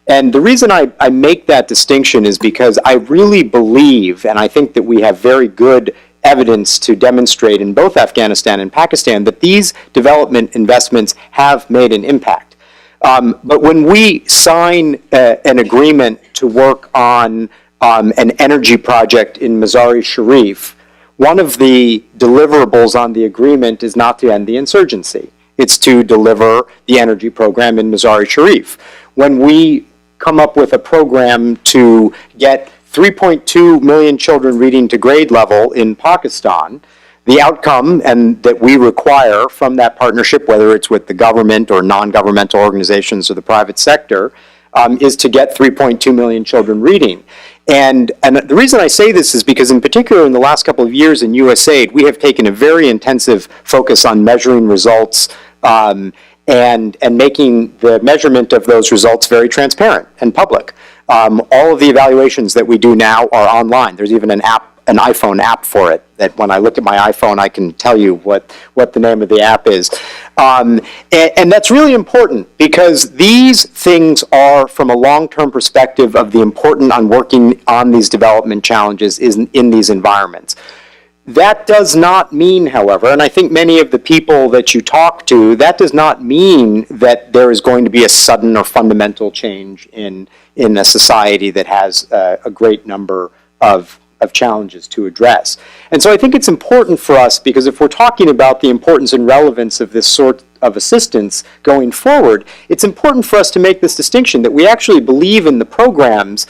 And the reason I make that distinction is because I really believe, and I think that we have very good evidence to demonstrate in both Afghanistan and Pakistan that these development investments have made an impact. But when we sign an agreement to work on an energy project in Mazar-e-Sharif, one of the deliverables on the agreement is not to end the insurgency. It's to deliver the energy program in Mazar-e-Sharif. When we come up with a program to get 3.2 million children reading to grade level in Pakistan, the outcome and that we require from that partnership, whether it's with the government or non-governmental organizations or the private sector, is to get 3.2 million children reading. And the reason I say this is because in particular in the last couple of years in USAID, we have taken a very intensive focus on measuring results and making the measurement of those results very transparent and public. All of the evaluations that we do now are online. There's even an iPhone app for it, that when I look at my iPhone, I can tell you what the name of the app is. And that's really important because these things are, from a long-term perspective, of the important on working on these development challenges in these environments. That does not mean, however, and I think many of the people that you talk to, that does not mean that there is going to be a sudden or fundamental change in a society that has a great number of challenges to address. And so I think it's important for us, because if we're talking about the importance and relevance of this sort of assistance going forward, it's important for us to make this distinction that we actually believe in the programs,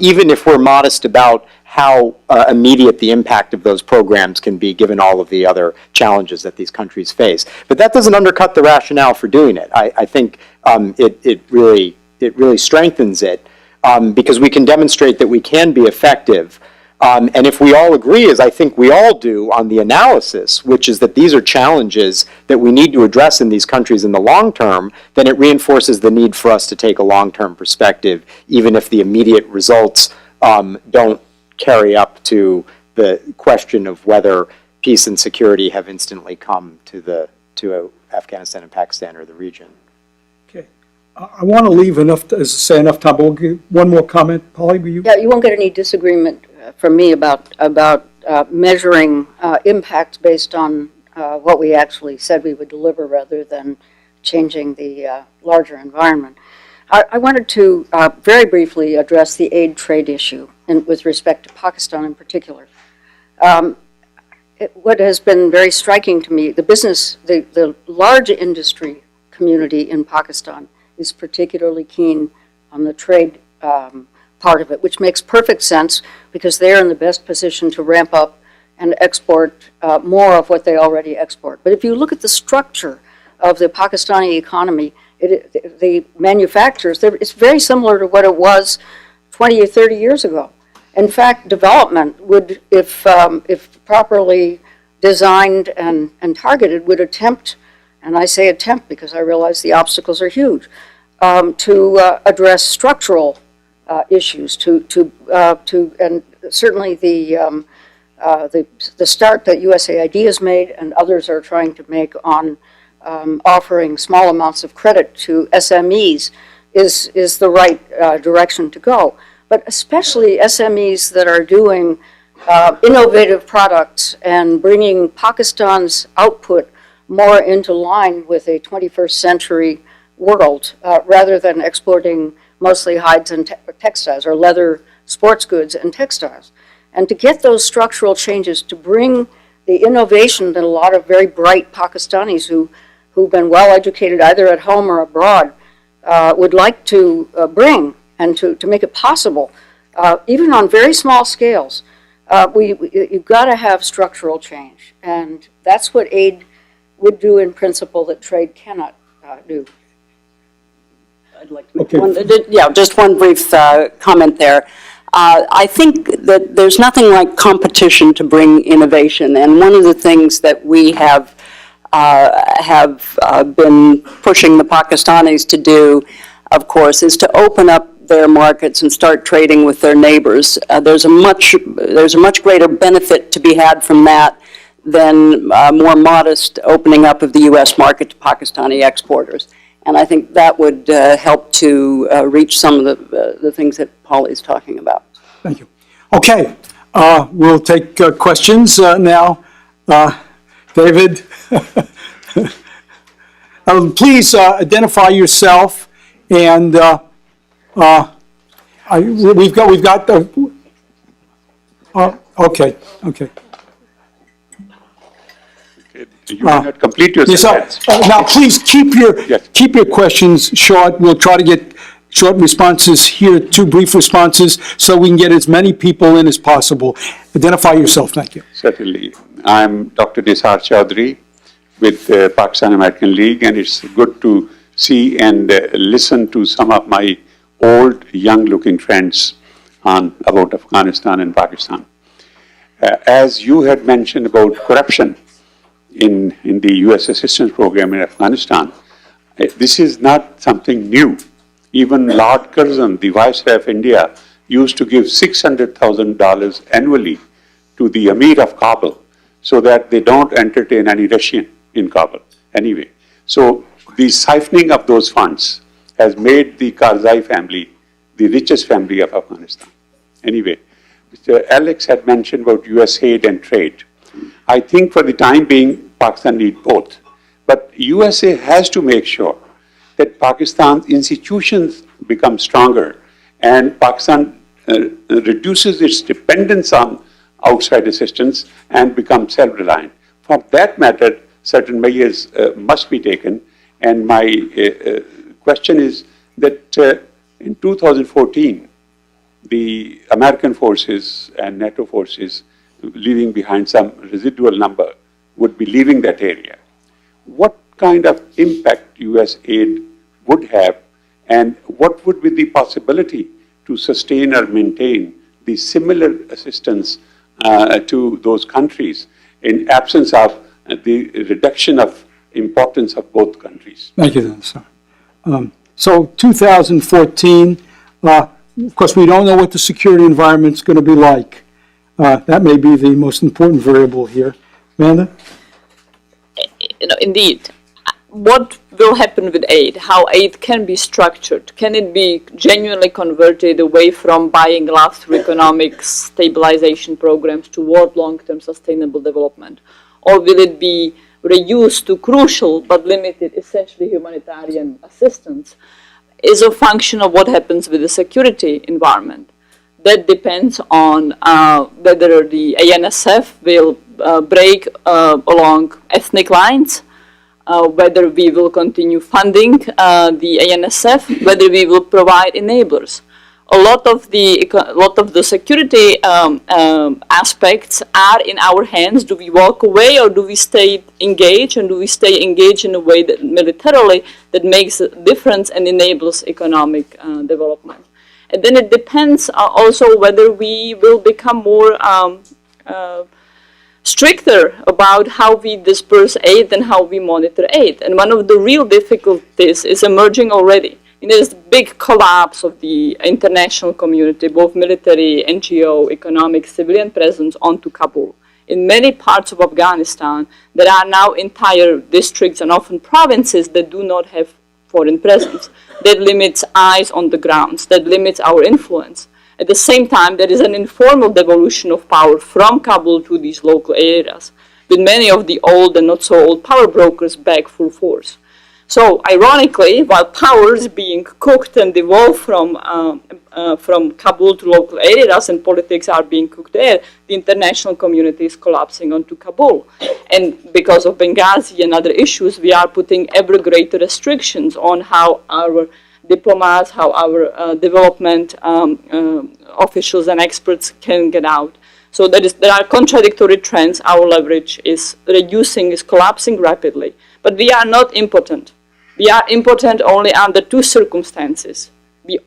even if we're modest about how immediate the impact of those programs can be given all of the other challenges that these countries face. But that doesn't undercut the rationale for doing it. I think it really strengthens it because we can demonstrate that we can be effective. And if we all agree, as I think we all do, on the analysis, which is that these are challenges that we need to address in these countries in the long term, then it reinforces the need for us to take a long-term perspective, even if the immediate results don't carry up to the question of whether peace and security have instantly come to Afghanistan and Pakistan or the region. Okay. I want to leave enough time, but we'll give one more comment. Polly, will you? Yeah, you won't get any disagreement from me about measuring impact based on what we actually said we would deliver rather than changing the larger environment. I wanted to very briefly address the aid trade issue with respect to Pakistan in particular. What has been very striking to me, the large industry community in Pakistan is particularly keen on the trade part of it, which makes perfect sense because they're in the best position to ramp up and export more of what they already export. But if you look at the structure of the Pakistani economy, the manufacturers, it's very similar to what it was 20 or 30 years ago. In fact, development would, if properly designed and targeted, would attempt, and I say attempt because I realize the obstacles are huge, to address structural issues, and certainly the start that USAID has made and others are trying to make on offering small amounts of credit to SMEs is the right direction to go. But especially SMEs that are doing innovative products and bringing Pakistan's output more into line with a 21st century world rather than exporting mostly hides and textiles or leather, sports goods and textiles. And to get those structural changes, to bring the innovation that a lot of very bright Pakistanis who've been well educated either at home or abroad would like to bring and to make it possible, even on very small scales, you've got to have structural change. And that's what aid would do in principle that trade cannot do. I'd like to make just one brief comment there. I think that there's nothing like competition to bring innovation, and one of the things that we have been pushing the Pakistanis to do, of course, is to open up their markets and start trading with their neighbors. There's a much greater benefit to be had from that than more modest opening up of the U.S. market to Pakistani exporters. And I think that would help to reach some of the things that Polly's talking about. Thank you. Okay. We'll take questions now. David, please identify yourself, and we've got the. Okay. You may not complete your Yes, sentence. now, please Yes. keep your questions short. We'll try to get short responses here, 2 brief responses, so we can get as many people in as possible. Identify yourself, thank you. Certainly. I'm Dr. Nisar Chaudhry with the Pakistan American League, and it's good to see and listen to some of my old, young-looking friends about Afghanistan and Pakistan. As you had mentioned about corruption in the U.S. assistance program in Afghanistan, this is not something new. Even Lord Curzon, the Viceroy of India, used to give $600,000 annually to the Emir of Kabul so that they don't entertain any Russian in Kabul anyway. So the siphoning of those funds has made the Karzai family the richest family of Afghanistan. Anyway, Mr. Alex had mentioned about US aid and trade. I think for the time being, Pakistan needs both. But USA has to make sure that Pakistan's institutions become stronger and Pakistan reduces its dependence on outside assistance and becomes self-reliant. For that matter, certain measures must be taken. And my question is that in 2014, the American forces and NATO forces, leaving behind some residual number, would be leaving that area. What kind of impact US aid would have, and what would be the possibility to sustain or maintain the similar assistance to those countries in absence of the reduction of importance of both countries? Thank you, then, sir. So 2014, of course, we don't know what the security environment's going to be like. That may be the most important variable here. Amanda? Indeed. What will happen with aid? How aid can be structured? Can it be genuinely converted away from buying love through economic stabilization programs toward long-term sustainable development? Or will it be reused to crucial but limited, essentially humanitarian assistance? Is a function of what happens with the security environment. That depends on whether the ANSF will break along ethnic lines, whether we will continue funding the ANSF, whether we will provide enablers. A lot of the security aspects are in our hands. Do we walk away or do we stay engaged? And do we stay engaged in a way that militarily that makes a difference and enables economic development? And then it depends also whether we will become more stricter about how we disperse aid and how we monitor aid. And one of the real difficulties is emerging already. There's a big collapse of the international community, both military, NGO, economic, civilian presence onto Kabul. In many parts of Afghanistan, there are now entire districts and often provinces that do not have foreign presence. That limits eyes on the grounds, that limits our influence. At the same time, there is an informal devolution of power from Kabul to these local areas, with many of the old and not so old power brokers back full force. So, ironically, while power is being cooked and devolved from Kabul to local areas and politics are being cooked there, the international community is collapsing onto Kabul. And because of Benghazi and other issues, we are putting ever greater restrictions on how our diplomats, how our development officials and experts can get out. So there are contradictory trends. Our leverage is reducing, is collapsing rapidly. But we are not impotent. We are impotent only under 2 circumstances. We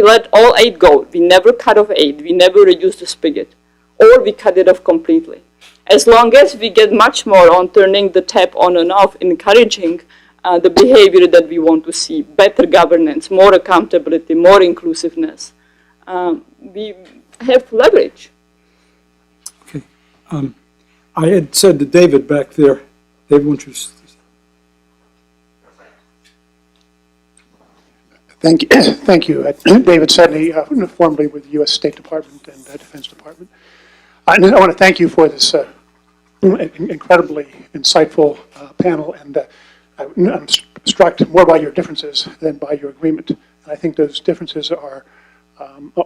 let all aid go. We never cut off aid. We never reduce the spigot. Or we cut it off completely. As long as we get much more on turning the tap on and off, encouraging the behavior that we want to see, better governance, more accountability, more inclusiveness, we have leverage. Okay. I had said to David back there, David, won't you? Thank you. Thank you. David Sedney, formerly with the U.S. State Department and Defense Department. I want to thank you for this incredibly insightful panel, and I'm struck more by your differences than by your agreement. And I think those differences are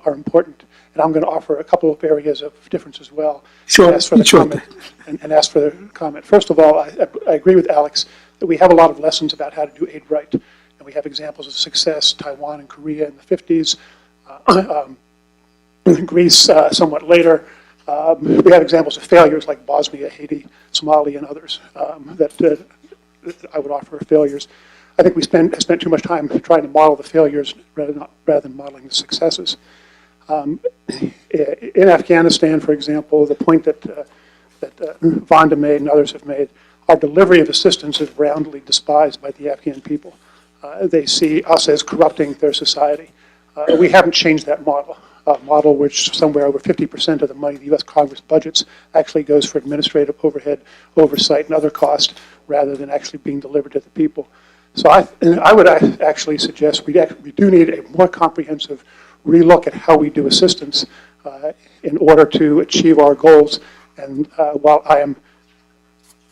important. And I'm going to offer a couple of areas of difference as well. Sure, And ask for the sure. comment. And ask for the comment. First of all, I agree with Alex that we have a lot of lessons about how to do aid right. And we have examples of success, Taiwan and Korea in the 50s, Greece somewhat later. We have examples of failures like Bosnia, Haiti, Somalia, and others that I would offer failures. I think we spent too much time trying to model the failures rather than modeling the successes. In Afghanistan, for example, the point that Vonda made and others have made, our delivery of assistance is roundly despised by the Afghan people. They see us as corrupting their society. We haven't changed that model. Model which somewhere over 50% of the money the U.S. Congress budgets actually goes for administrative overhead, oversight, and other costs rather than actually being delivered to the people. So I would actually suggest we do need a more comprehensive relook at how we do assistance in order to achieve our goals. And while I am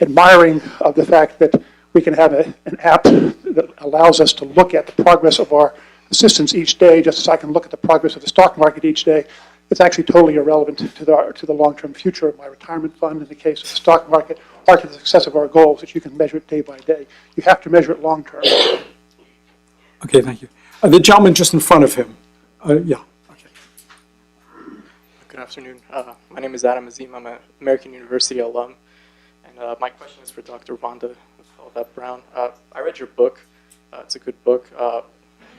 admiring of the fact that we can have an app that allows us to look at the progress of our assistance each day, just as I can look at the progress of the stock market each day, it's actually totally irrelevant to the long-term future of my retirement fund in the case of the stock market, or to the success of our goals, that you can measure it day by day. You have to measure it long-term. Okay, thank you. The gentleman just in front of him. Yeah. Okay. Good afternoon. My name is Adam Azim. I'm an American University alum. And my question is for Dr. Vonda Felbab-Brown. I read your book. It's a good book.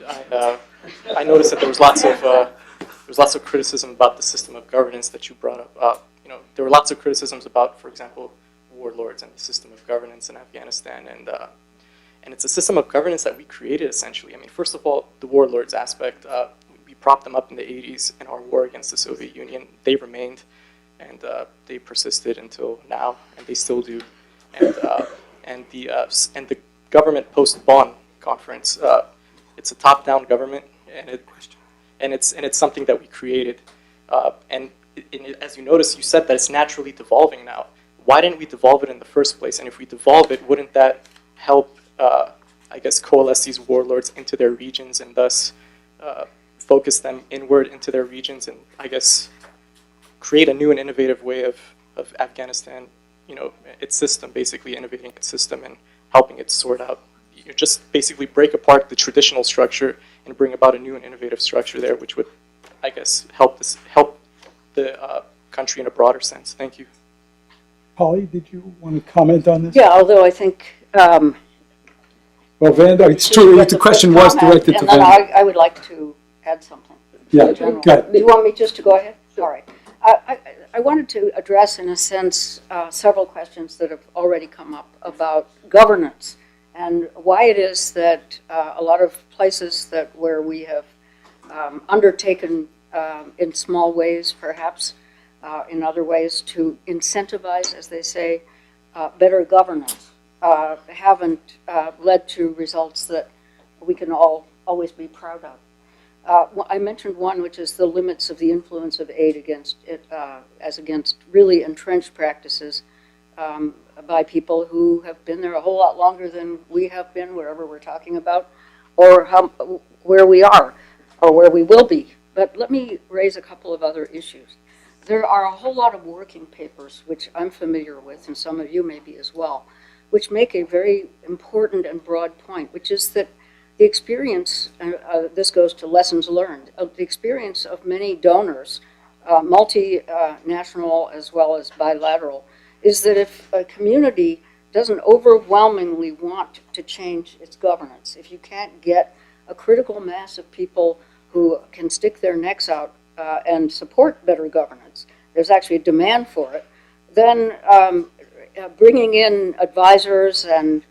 I noticed that there was lots of criticism about the system of governance that you brought up. There were lots of criticisms about, for example, warlords and the system of governance in Afghanistan, and it's a system of governance that we created essentially. I mean, first of all, the warlords aspect. We propped them up in the 80s in our war against the Soviet Union. They remained, and they persisted until now, and they still do. And the government post-Bonn conference. It's a top-down government, and it's something that we created. And as you notice, you said that it's naturally devolving now. Why didn't we devolve it in the first place? And if we devolve it, wouldn't that help, I guess, coalesce these warlords into their regions and thus focus them inward into their regions and, I guess, create a new and innovative way of Afghanistan, its system, basically innovating its system and helping it sort out. You just basically break apart the traditional structure and bring about a new and innovative structure there, which would, I guess, help the country in a broader sense. Thank you. Polly, did you want to comment on this? Yeah, although I think... Well, Vanda, it's true, the question was directed to Vanda. And Vanda. then I would like to add something. Yeah, go ahead. Do you want me just to go ahead? All right. I wanted to address, in a sense, several questions that have already come up about governance and why it is that a lot of places where we have undertaken in small ways, perhaps, in other ways, to incentivize, as they say, better governance, haven't led to results that we can all always be proud of. I mentioned one, which is the limits of the influence of aid as against really entrenched practices by people who have been there a whole lot longer than we have been, wherever we're talking about, or where we are, or where we will be. But let me raise a couple of other issues. There are a whole lot of working papers, which I'm familiar with, and some of you may be as well, which make a very important and broad point, which is that the experience, this goes to lessons learned, the experience of many donors, multinational as well as bilateral, is that if a community doesn't overwhelmingly want to change its governance, if you can't get a critical mass of people who can stick their necks out and support better governance, there's actually a demand for it, then bringing in advisors and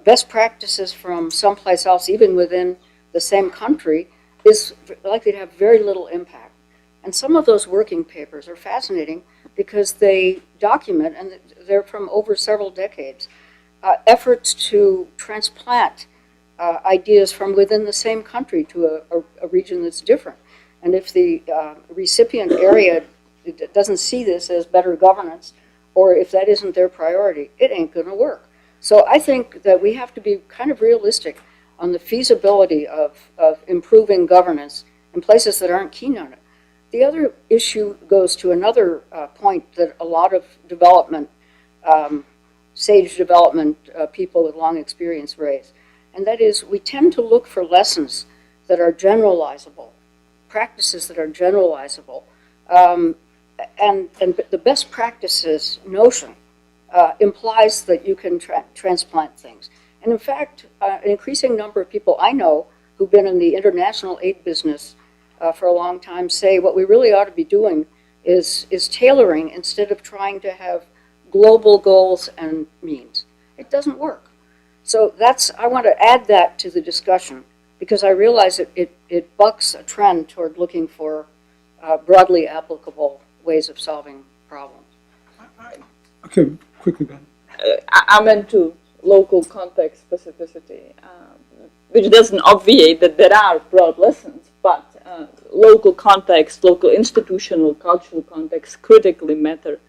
best practices from someplace else, even within the same country, is likely to have very little impact. And some of those working papers are fascinating because they document, and they're from over several decades, efforts to transplant ideas from within the same country to a region that's different. And if the recipient area it doesn't see this as better governance, or if that isn't their priority, it ain't going to work. So I think that we have to be kind of realistic on the feasibility of improving governance in places that aren't keen on it. The other issue goes to another point that a lot of development, sage development people with long experience raise, and that is we tend to look for lessons that are generalizable, practices that are generalizable, and the best practices notion implies that you can transplant things. And in fact, an increasing number of people I know who've been in the international aid business for a long time say what we really ought to be doing is tailoring instead of trying to have global goals and means. It doesn't work. So I want to add that to the discussion because I realize it bucks a trend toward looking for broadly applicable ways of solving problems. Okay, quickly, Ben. I meant to local context specificity, which doesn't obviate that there are broad lessons, but local context, local institutional, cultural context critically matter.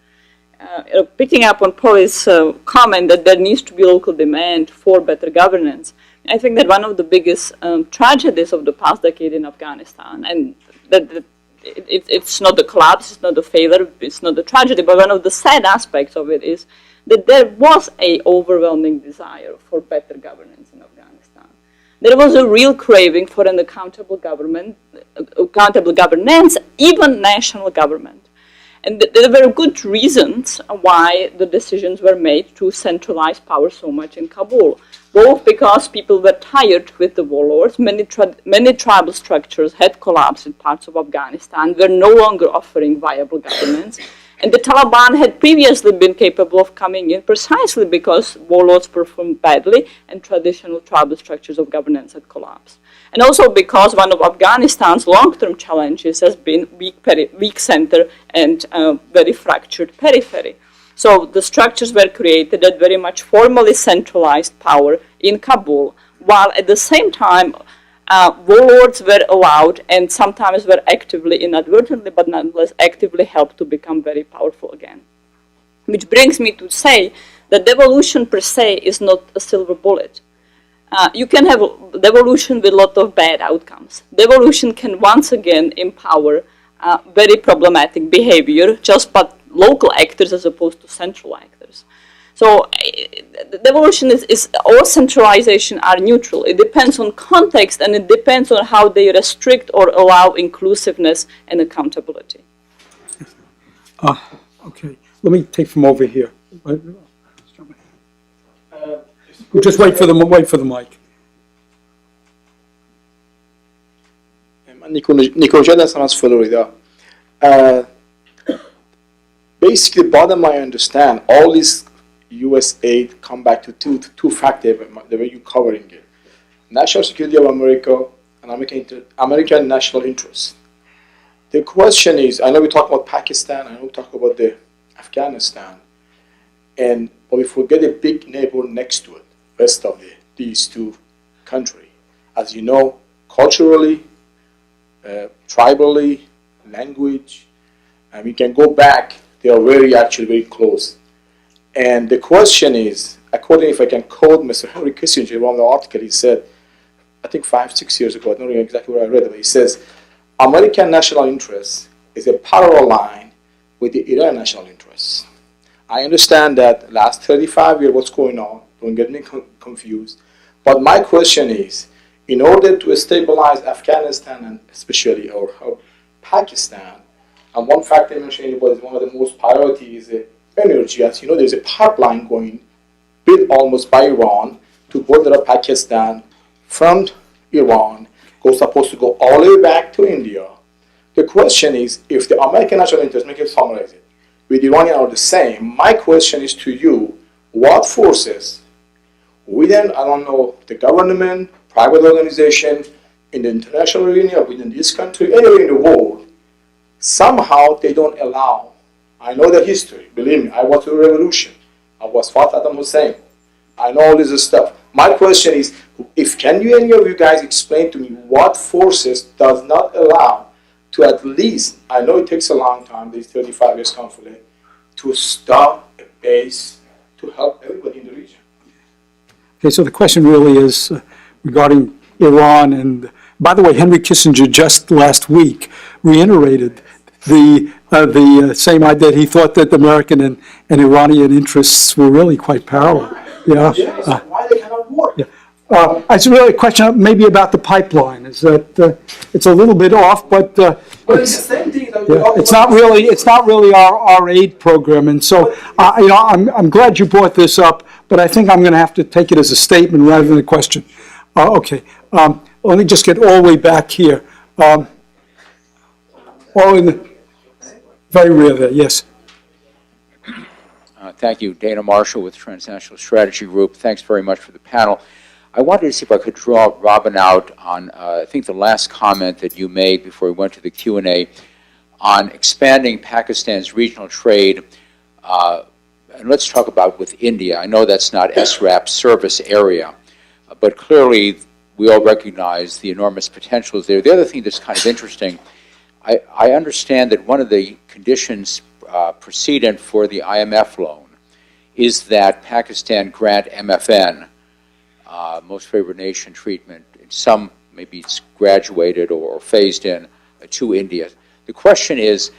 Picking up on Polly's comment that there needs to be local demand for better governance, I think that one of the biggest tragedies of the past decade in Afghanistan, and that it's not the collapse, it's not the failure, it's not the tragedy, but one of the sad aspects of it is that there was an overwhelming desire for better governance in Afghanistan. There was a real craving for an accountable governance, even national government. And there were good reasons why the decisions were made to centralize power so much in Kabul, both because people were tired with the warlords, many tribal structures had collapsed in parts of Afghanistan, were no longer offering viable governance, and the Taliban had previously been capable of coming in precisely because warlords performed badly and traditional tribal structures of governance had collapsed. And also because one of Afghanistan's long-term challenges has been weak center and very fractured periphery. So the structures were created that very much formally centralized power in Kabul, while at the same time warlords were allowed and sometimes were actively, inadvertently, but nonetheless actively helped to become very powerful again. Which brings me to say that devolution per se is not a silver bullet. You can have devolution with a lot of bad outcomes. Devolution can once again empower very problematic behavior, just but local actors as opposed to central actors. So devolution or centralization are neutral. It depends on context and it depends on how they restrict or allow inclusiveness and accountability. Okay, let me take from over here. Just wait for the mic. من نیکوژاد هستم از فلوریدا. Basically, bottom I understand, all this U.S. aid come back to two factors, the way you're covering it. National security of America and American national interest. The question is, I know we talk about Pakistan, I know we talk about Afghanistan, but we forget a big neighbor next to it, rest of these two countries. As you know, culturally, tribally, language, and we can go back, they are very close. And the question is, according, if I can quote Mr. Henry Kissinger, one of the articles, he said, I think 5-6 years ago, I don't know exactly where I read it, but he says, American national interest is a parallel line with the Iran national interest. I understand that last 35 years, what's going on, don't get me confused, but my question is, in order to stabilize Afghanistan and especially or Pakistan, and one fact I mentioned was one of the most priorities is energy. As you know, there's a pipeline built almost by Iran to border of Pakistan from Iran, supposed to go all the way back to India. The question is, if the American national interest, make it summarize it, with Iranian are the same, my question is to you, what forces within, I don't know, the government, private organization, in the international arena, within this country, anywhere in the world, somehow they don't allow. I know the history, believe me, I was through the revolution. I was fought Saddam Hussein. I know all this stuff. My question is, any of you guys explain to me what forces does not allow to at least, I know it takes a long time, these 35 years conflict, to start a base to help everybody in the region. Okay, so the question really is regarding Iran, and by the way, Henry Kissinger just last week reiterated the same idea. He thought that American and Iranian interests were really quite parallel. Yeah. Why they cannot work? Yeah. It's really a question maybe about the pipeline. Is that it's a little bit off, but Well, it's the same thing that it's not really our aid program. And so I'm glad you brought this up, but I think I'm going to have to take it as a statement rather than a question. Okay. Let me just get all the way back here. In the very rear there. Yes. Thank you, Dana Marshall with Transnational Strategy Group. Thanks very much for the panel. I wanted to see if I could draw Robin out on, I think, the last comment that you made before we went to the Q&A on expanding Pakistan's regional trade. And let's talk about with India. I know that's not SRAP's service area, but clearly we all recognize the enormous potentials there. The other thing that's kind of interesting, I understand that one of the conditions precedent for the IMF loan is that Pakistan grant MFN, most favored nation treatment. In some, maybe it's graduated or phased in to India. The question is,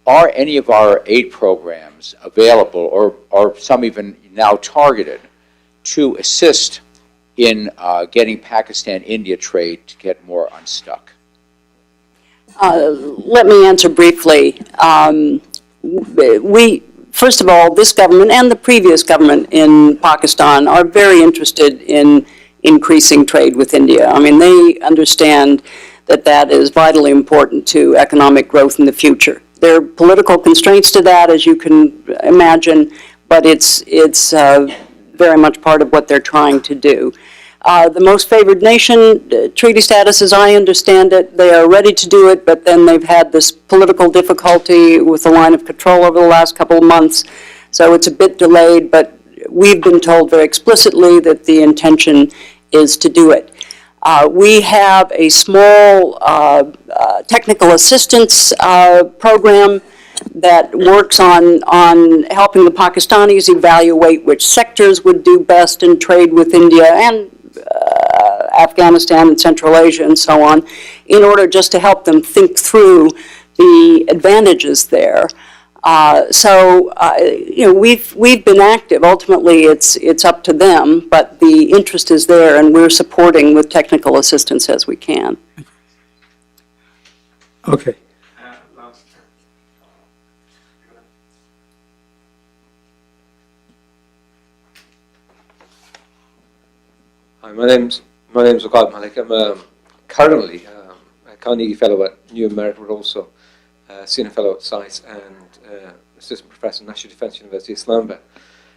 are any of our aid programs available, or some even now targeted, to assist in getting Pakistan-India trade to get more unstuck? Let me answer briefly. First of all, this government and the previous government in Pakistan are very interested in increasing trade with India. I mean, they understand that that is vitally important to economic growth in the future. There are political constraints to that, as you can imagine, but it's very much part of what they're trying to do. The most favored nation treaty status, as I understand it, they are ready to do it, but then they've had this political difficulty with the line of control over the last couple of months, so it's a bit delayed, but we've been told very explicitly that the intention is to do it. We have a small technical assistance program that works on helping the Pakistanis evaluate which sectors would do best in trade with India and Afghanistan and Central Asia and so on, in order just to help them think through the advantages there. We've been active. Ultimately, it's up to them, but the interest is there, and we're supporting with technical assistance as we can. Okay. Hi, my name's Waqad Malik. I'm currently a Carnegie Fellow at New America, but also Senior Fellow at SITE and Assistant Professor at National Defence University, Islamabad.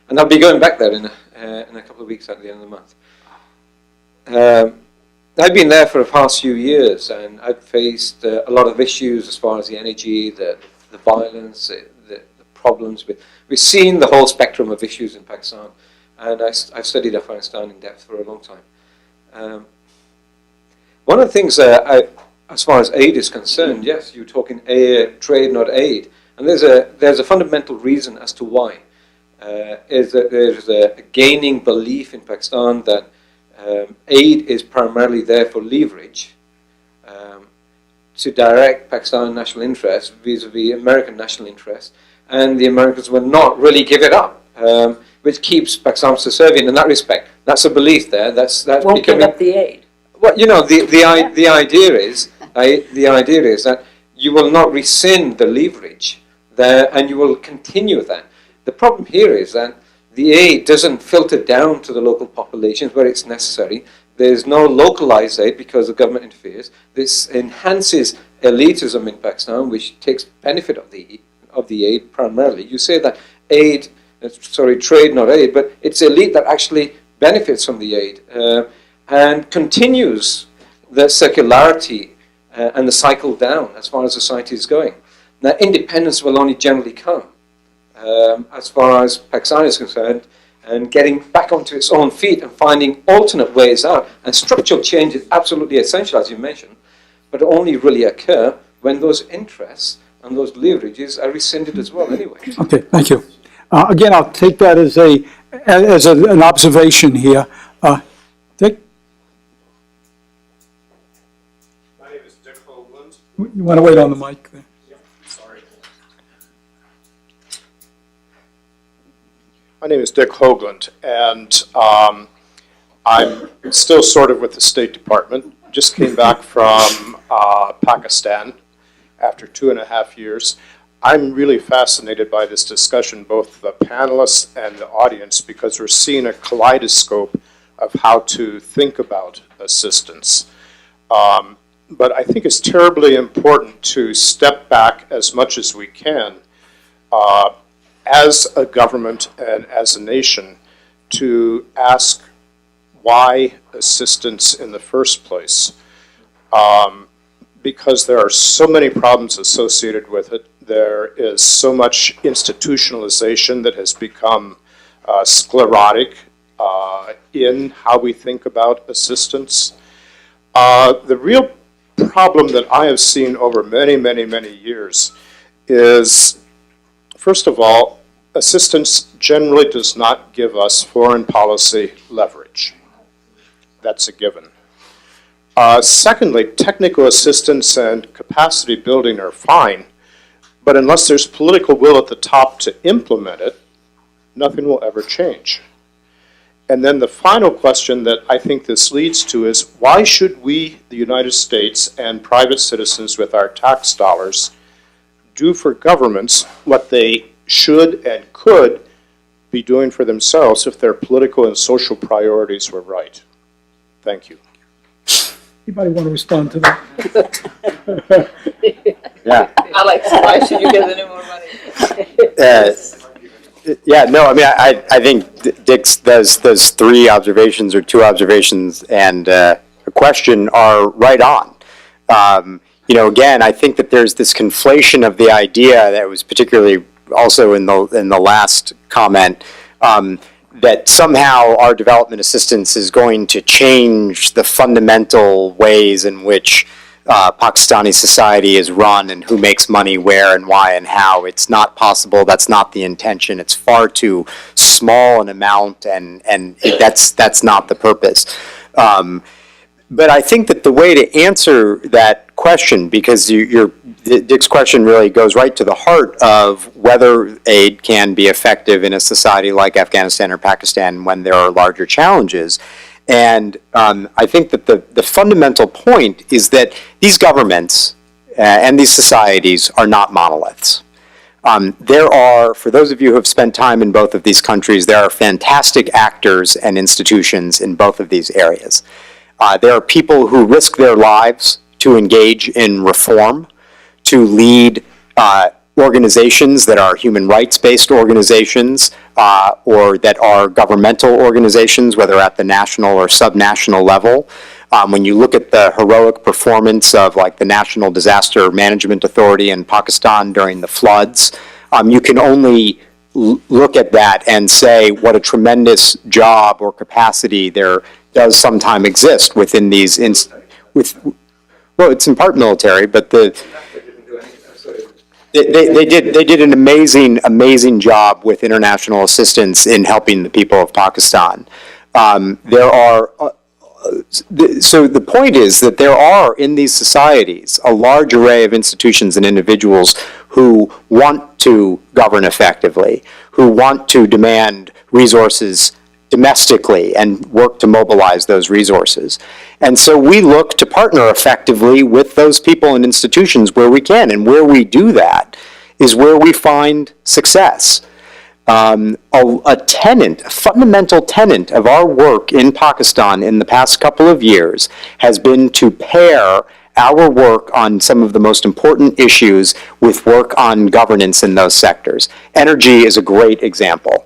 And I'll be going back there in a couple of weeks at the end of the month. I've been there for the past few years, and I've faced a lot of issues as far as the energy, the violence, the problems. We've seen the whole spectrum of issues in Pakistan. And I've studied Afghanistan in depth for a long time. One of the things, as far as aid is concerned, yes, you're talking trade, not aid. And there's a fundamental reason as to why. Is that there's a gaining belief in Pakistan that aid is primarily there for leverage to direct Pakistan national interests vis-a-vis American national interests. And the Americans will not really give it up. Which keeps Pakistan subservient in that respect. That's a belief there. That's won't give up the aid. Well, you know, the idea is that you will not rescind the leverage there, and you will continue that. The problem here is that the aid doesn't filter down to the local populations where it's necessary. There's no localized aid because the government interferes. This enhances elitism in Pakistan, which takes benefit of the aid primarily. You say that trade, not aid, but it's elite that actually benefits from the aid and continues the circularity and the cycle down as far as society is going. Now, independence will only generally come as far as Pakistan is concerned, and getting back onto its own feet and finding alternate ways out. And structural change is absolutely essential, as you mentioned, but only really occur when those interests and those leverages are rescinded as well anyway. Okay, thank you. Again, I'll take that as an observation here. Dick? My name is Dick Hoagland. You want to wait on the mic there? Sorry. My name is Dick Hoagland, and I'm still sort of with the State Department. Just came back from Pakistan after 2.5 years. I'm really fascinated by this discussion, both the panelists and the audience, because we're seeing a kaleidoscope of how to think about assistance. But I think it's terribly important to step back as much as we can as a government and as a nation to ask why assistance in the first place. Because there are so many problems associated with it. There is so much institutionalization that has become sclerotic in how we think about assistance. The real problem that I have seen over many, many, many years is, first of all, assistance generally does not give us foreign policy leverage. That's a given. Secondly, technical assistance and capacity building are fine, but unless there's political will at the top to implement it, nothing will ever change. And then the final question that I think this leads to is, why should we, the United States, and private citizens with our tax dollars do for governments what they should and could be doing for themselves if their political and social priorities were right? Thank you. Anybody want to respond to that? Yeah. Alex, why should you get any more money? Yeah, no, I mean, I think Dick does those 3 observations or 2 observations and a question are right on. You know, again, I think that there's this conflation of the idea that was particularly also in the last comment, that somehow our development assistance is going to change the fundamental ways in which Pakistani society is run and who makes money where and why and how. It's not possible. That's not the intention. It's far too small an amount, and that's not the purpose. But I think that the way to answer that question, because Dick's question really goes right to the heart of whether aid can be effective in a society like Afghanistan or Pakistan when there are larger challenges. And I think that the fundamental point is that these governments and these societies are not monoliths. There are, for those of you who have spent time in both of these countries, there are fantastic actors and institutions in both of these areas. There are people who risk their lives to engage in reform, to lead organizations that are human rights-based organizations or that are governmental organizations, whether at the national or subnational level. When you look at the heroic performance of like the National Disaster Management Authority in Pakistan during the floods, you can only look at that and say what a tremendous job or capacity there does sometime exist within these, well, it's in part military, but they did an amazing job with international assistance in helping the people of Pakistan. So the point is that there are in these societies a large array of institutions and individuals who want to govern effectively, who want to demand resources domestically and work to mobilize those resources. And so we look to partner effectively with those people and institutions where we can, and where we do that is where we find success. A fundamental tenet of our work in Pakistan in the past couple of years has been to pair our work on some of the most important issues with work on governance in those sectors. Energy is a great example.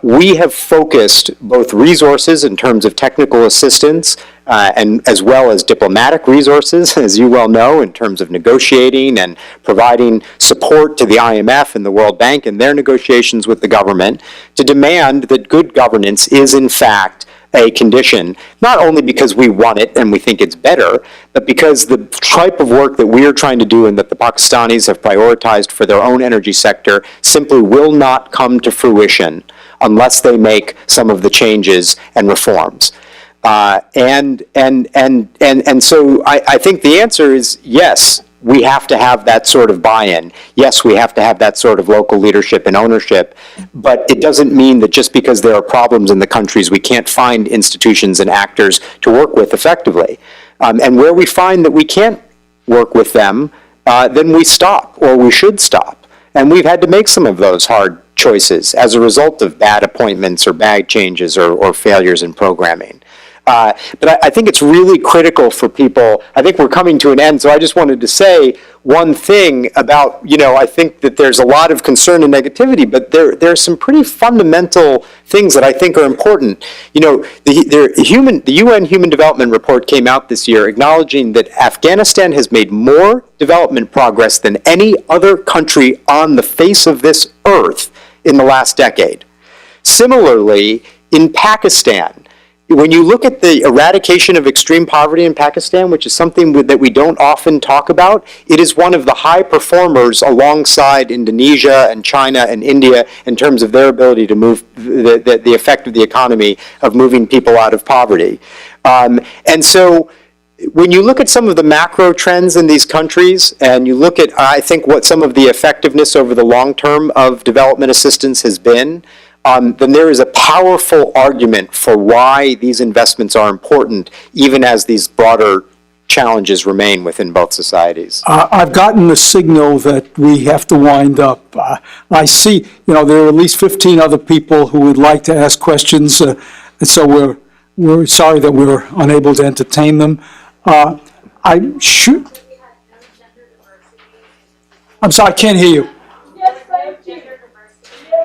We have focused both resources in terms of technical assistance and as well as diplomatic resources, as you well know, in terms of negotiating and providing support to the IMF and the World Bank in their negotiations with the government to demand that good governance is in fact a condition, not only because we want it and we think it's better, but because the type of work that we are trying to do and that the Pakistanis have prioritized for their own energy sector simply will not come to fruition unless they make some of the changes and reforms. And so I think the answer is yes, we have to have that sort of buy-in. Yes, we have to have that sort of local leadership and ownership, but it doesn't mean that just because there are problems in the countries, we can't find institutions and actors to work with effectively. And where we find that we can't work with them, then we stop, or we should stop. And we've had to make some of those hard choices as a result of bad appointments or bad changes or failures in programming. But I think it's really critical for people. I think we're coming to an end, so I just wanted to say one thing about, I think that there's a lot of concern and negativity, but there's some pretty fundamental things that I think are important. The UN Human Development Report came out this year acknowledging that Afghanistan has made more development progress than any other country on the face of this earth in the last decade. Similarly, in Pakistan, when you look at the eradication of extreme poverty in Pakistan, which is something that we don't often talk about, it is one of the high performers alongside Indonesia and China and India in terms of their ability to move the effect of the economy of moving people out of poverty. And so when you look at some of the macro trends in these countries, and you look at, I think, what some of the effectiveness over the long term of development assistance has been, then there is a powerful argument for why these investments are important, even as these broader challenges remain within both societies. I've gotten a signal that we have to wind up. I see, there are at least 15 other people who would like to ask questions, and so we're sorry that we're unable to entertain them. I'm sorry, I can't hear you.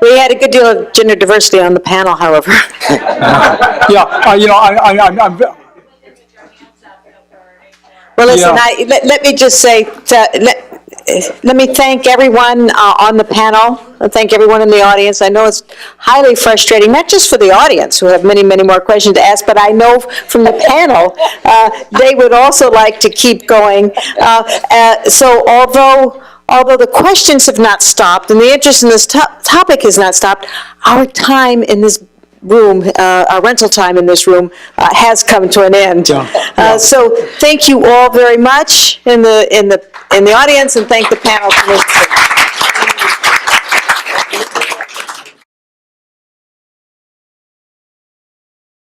We had a good deal of gender diversity on the panel, however. Yeah, I'm Well, listen, Yeah. let me just say, let me thank everyone on the panel, thank everyone in the audience. I know it's highly frustrating, not just for the audience, who have many, many more questions to ask, but I know from the panel, they would also like to keep going. So although the questions have not stopped and the interest in this topic has not stopped, our time in this room, our rental time in this room has come to an end. So thank you all very much in the audience, and thank the panel for listening.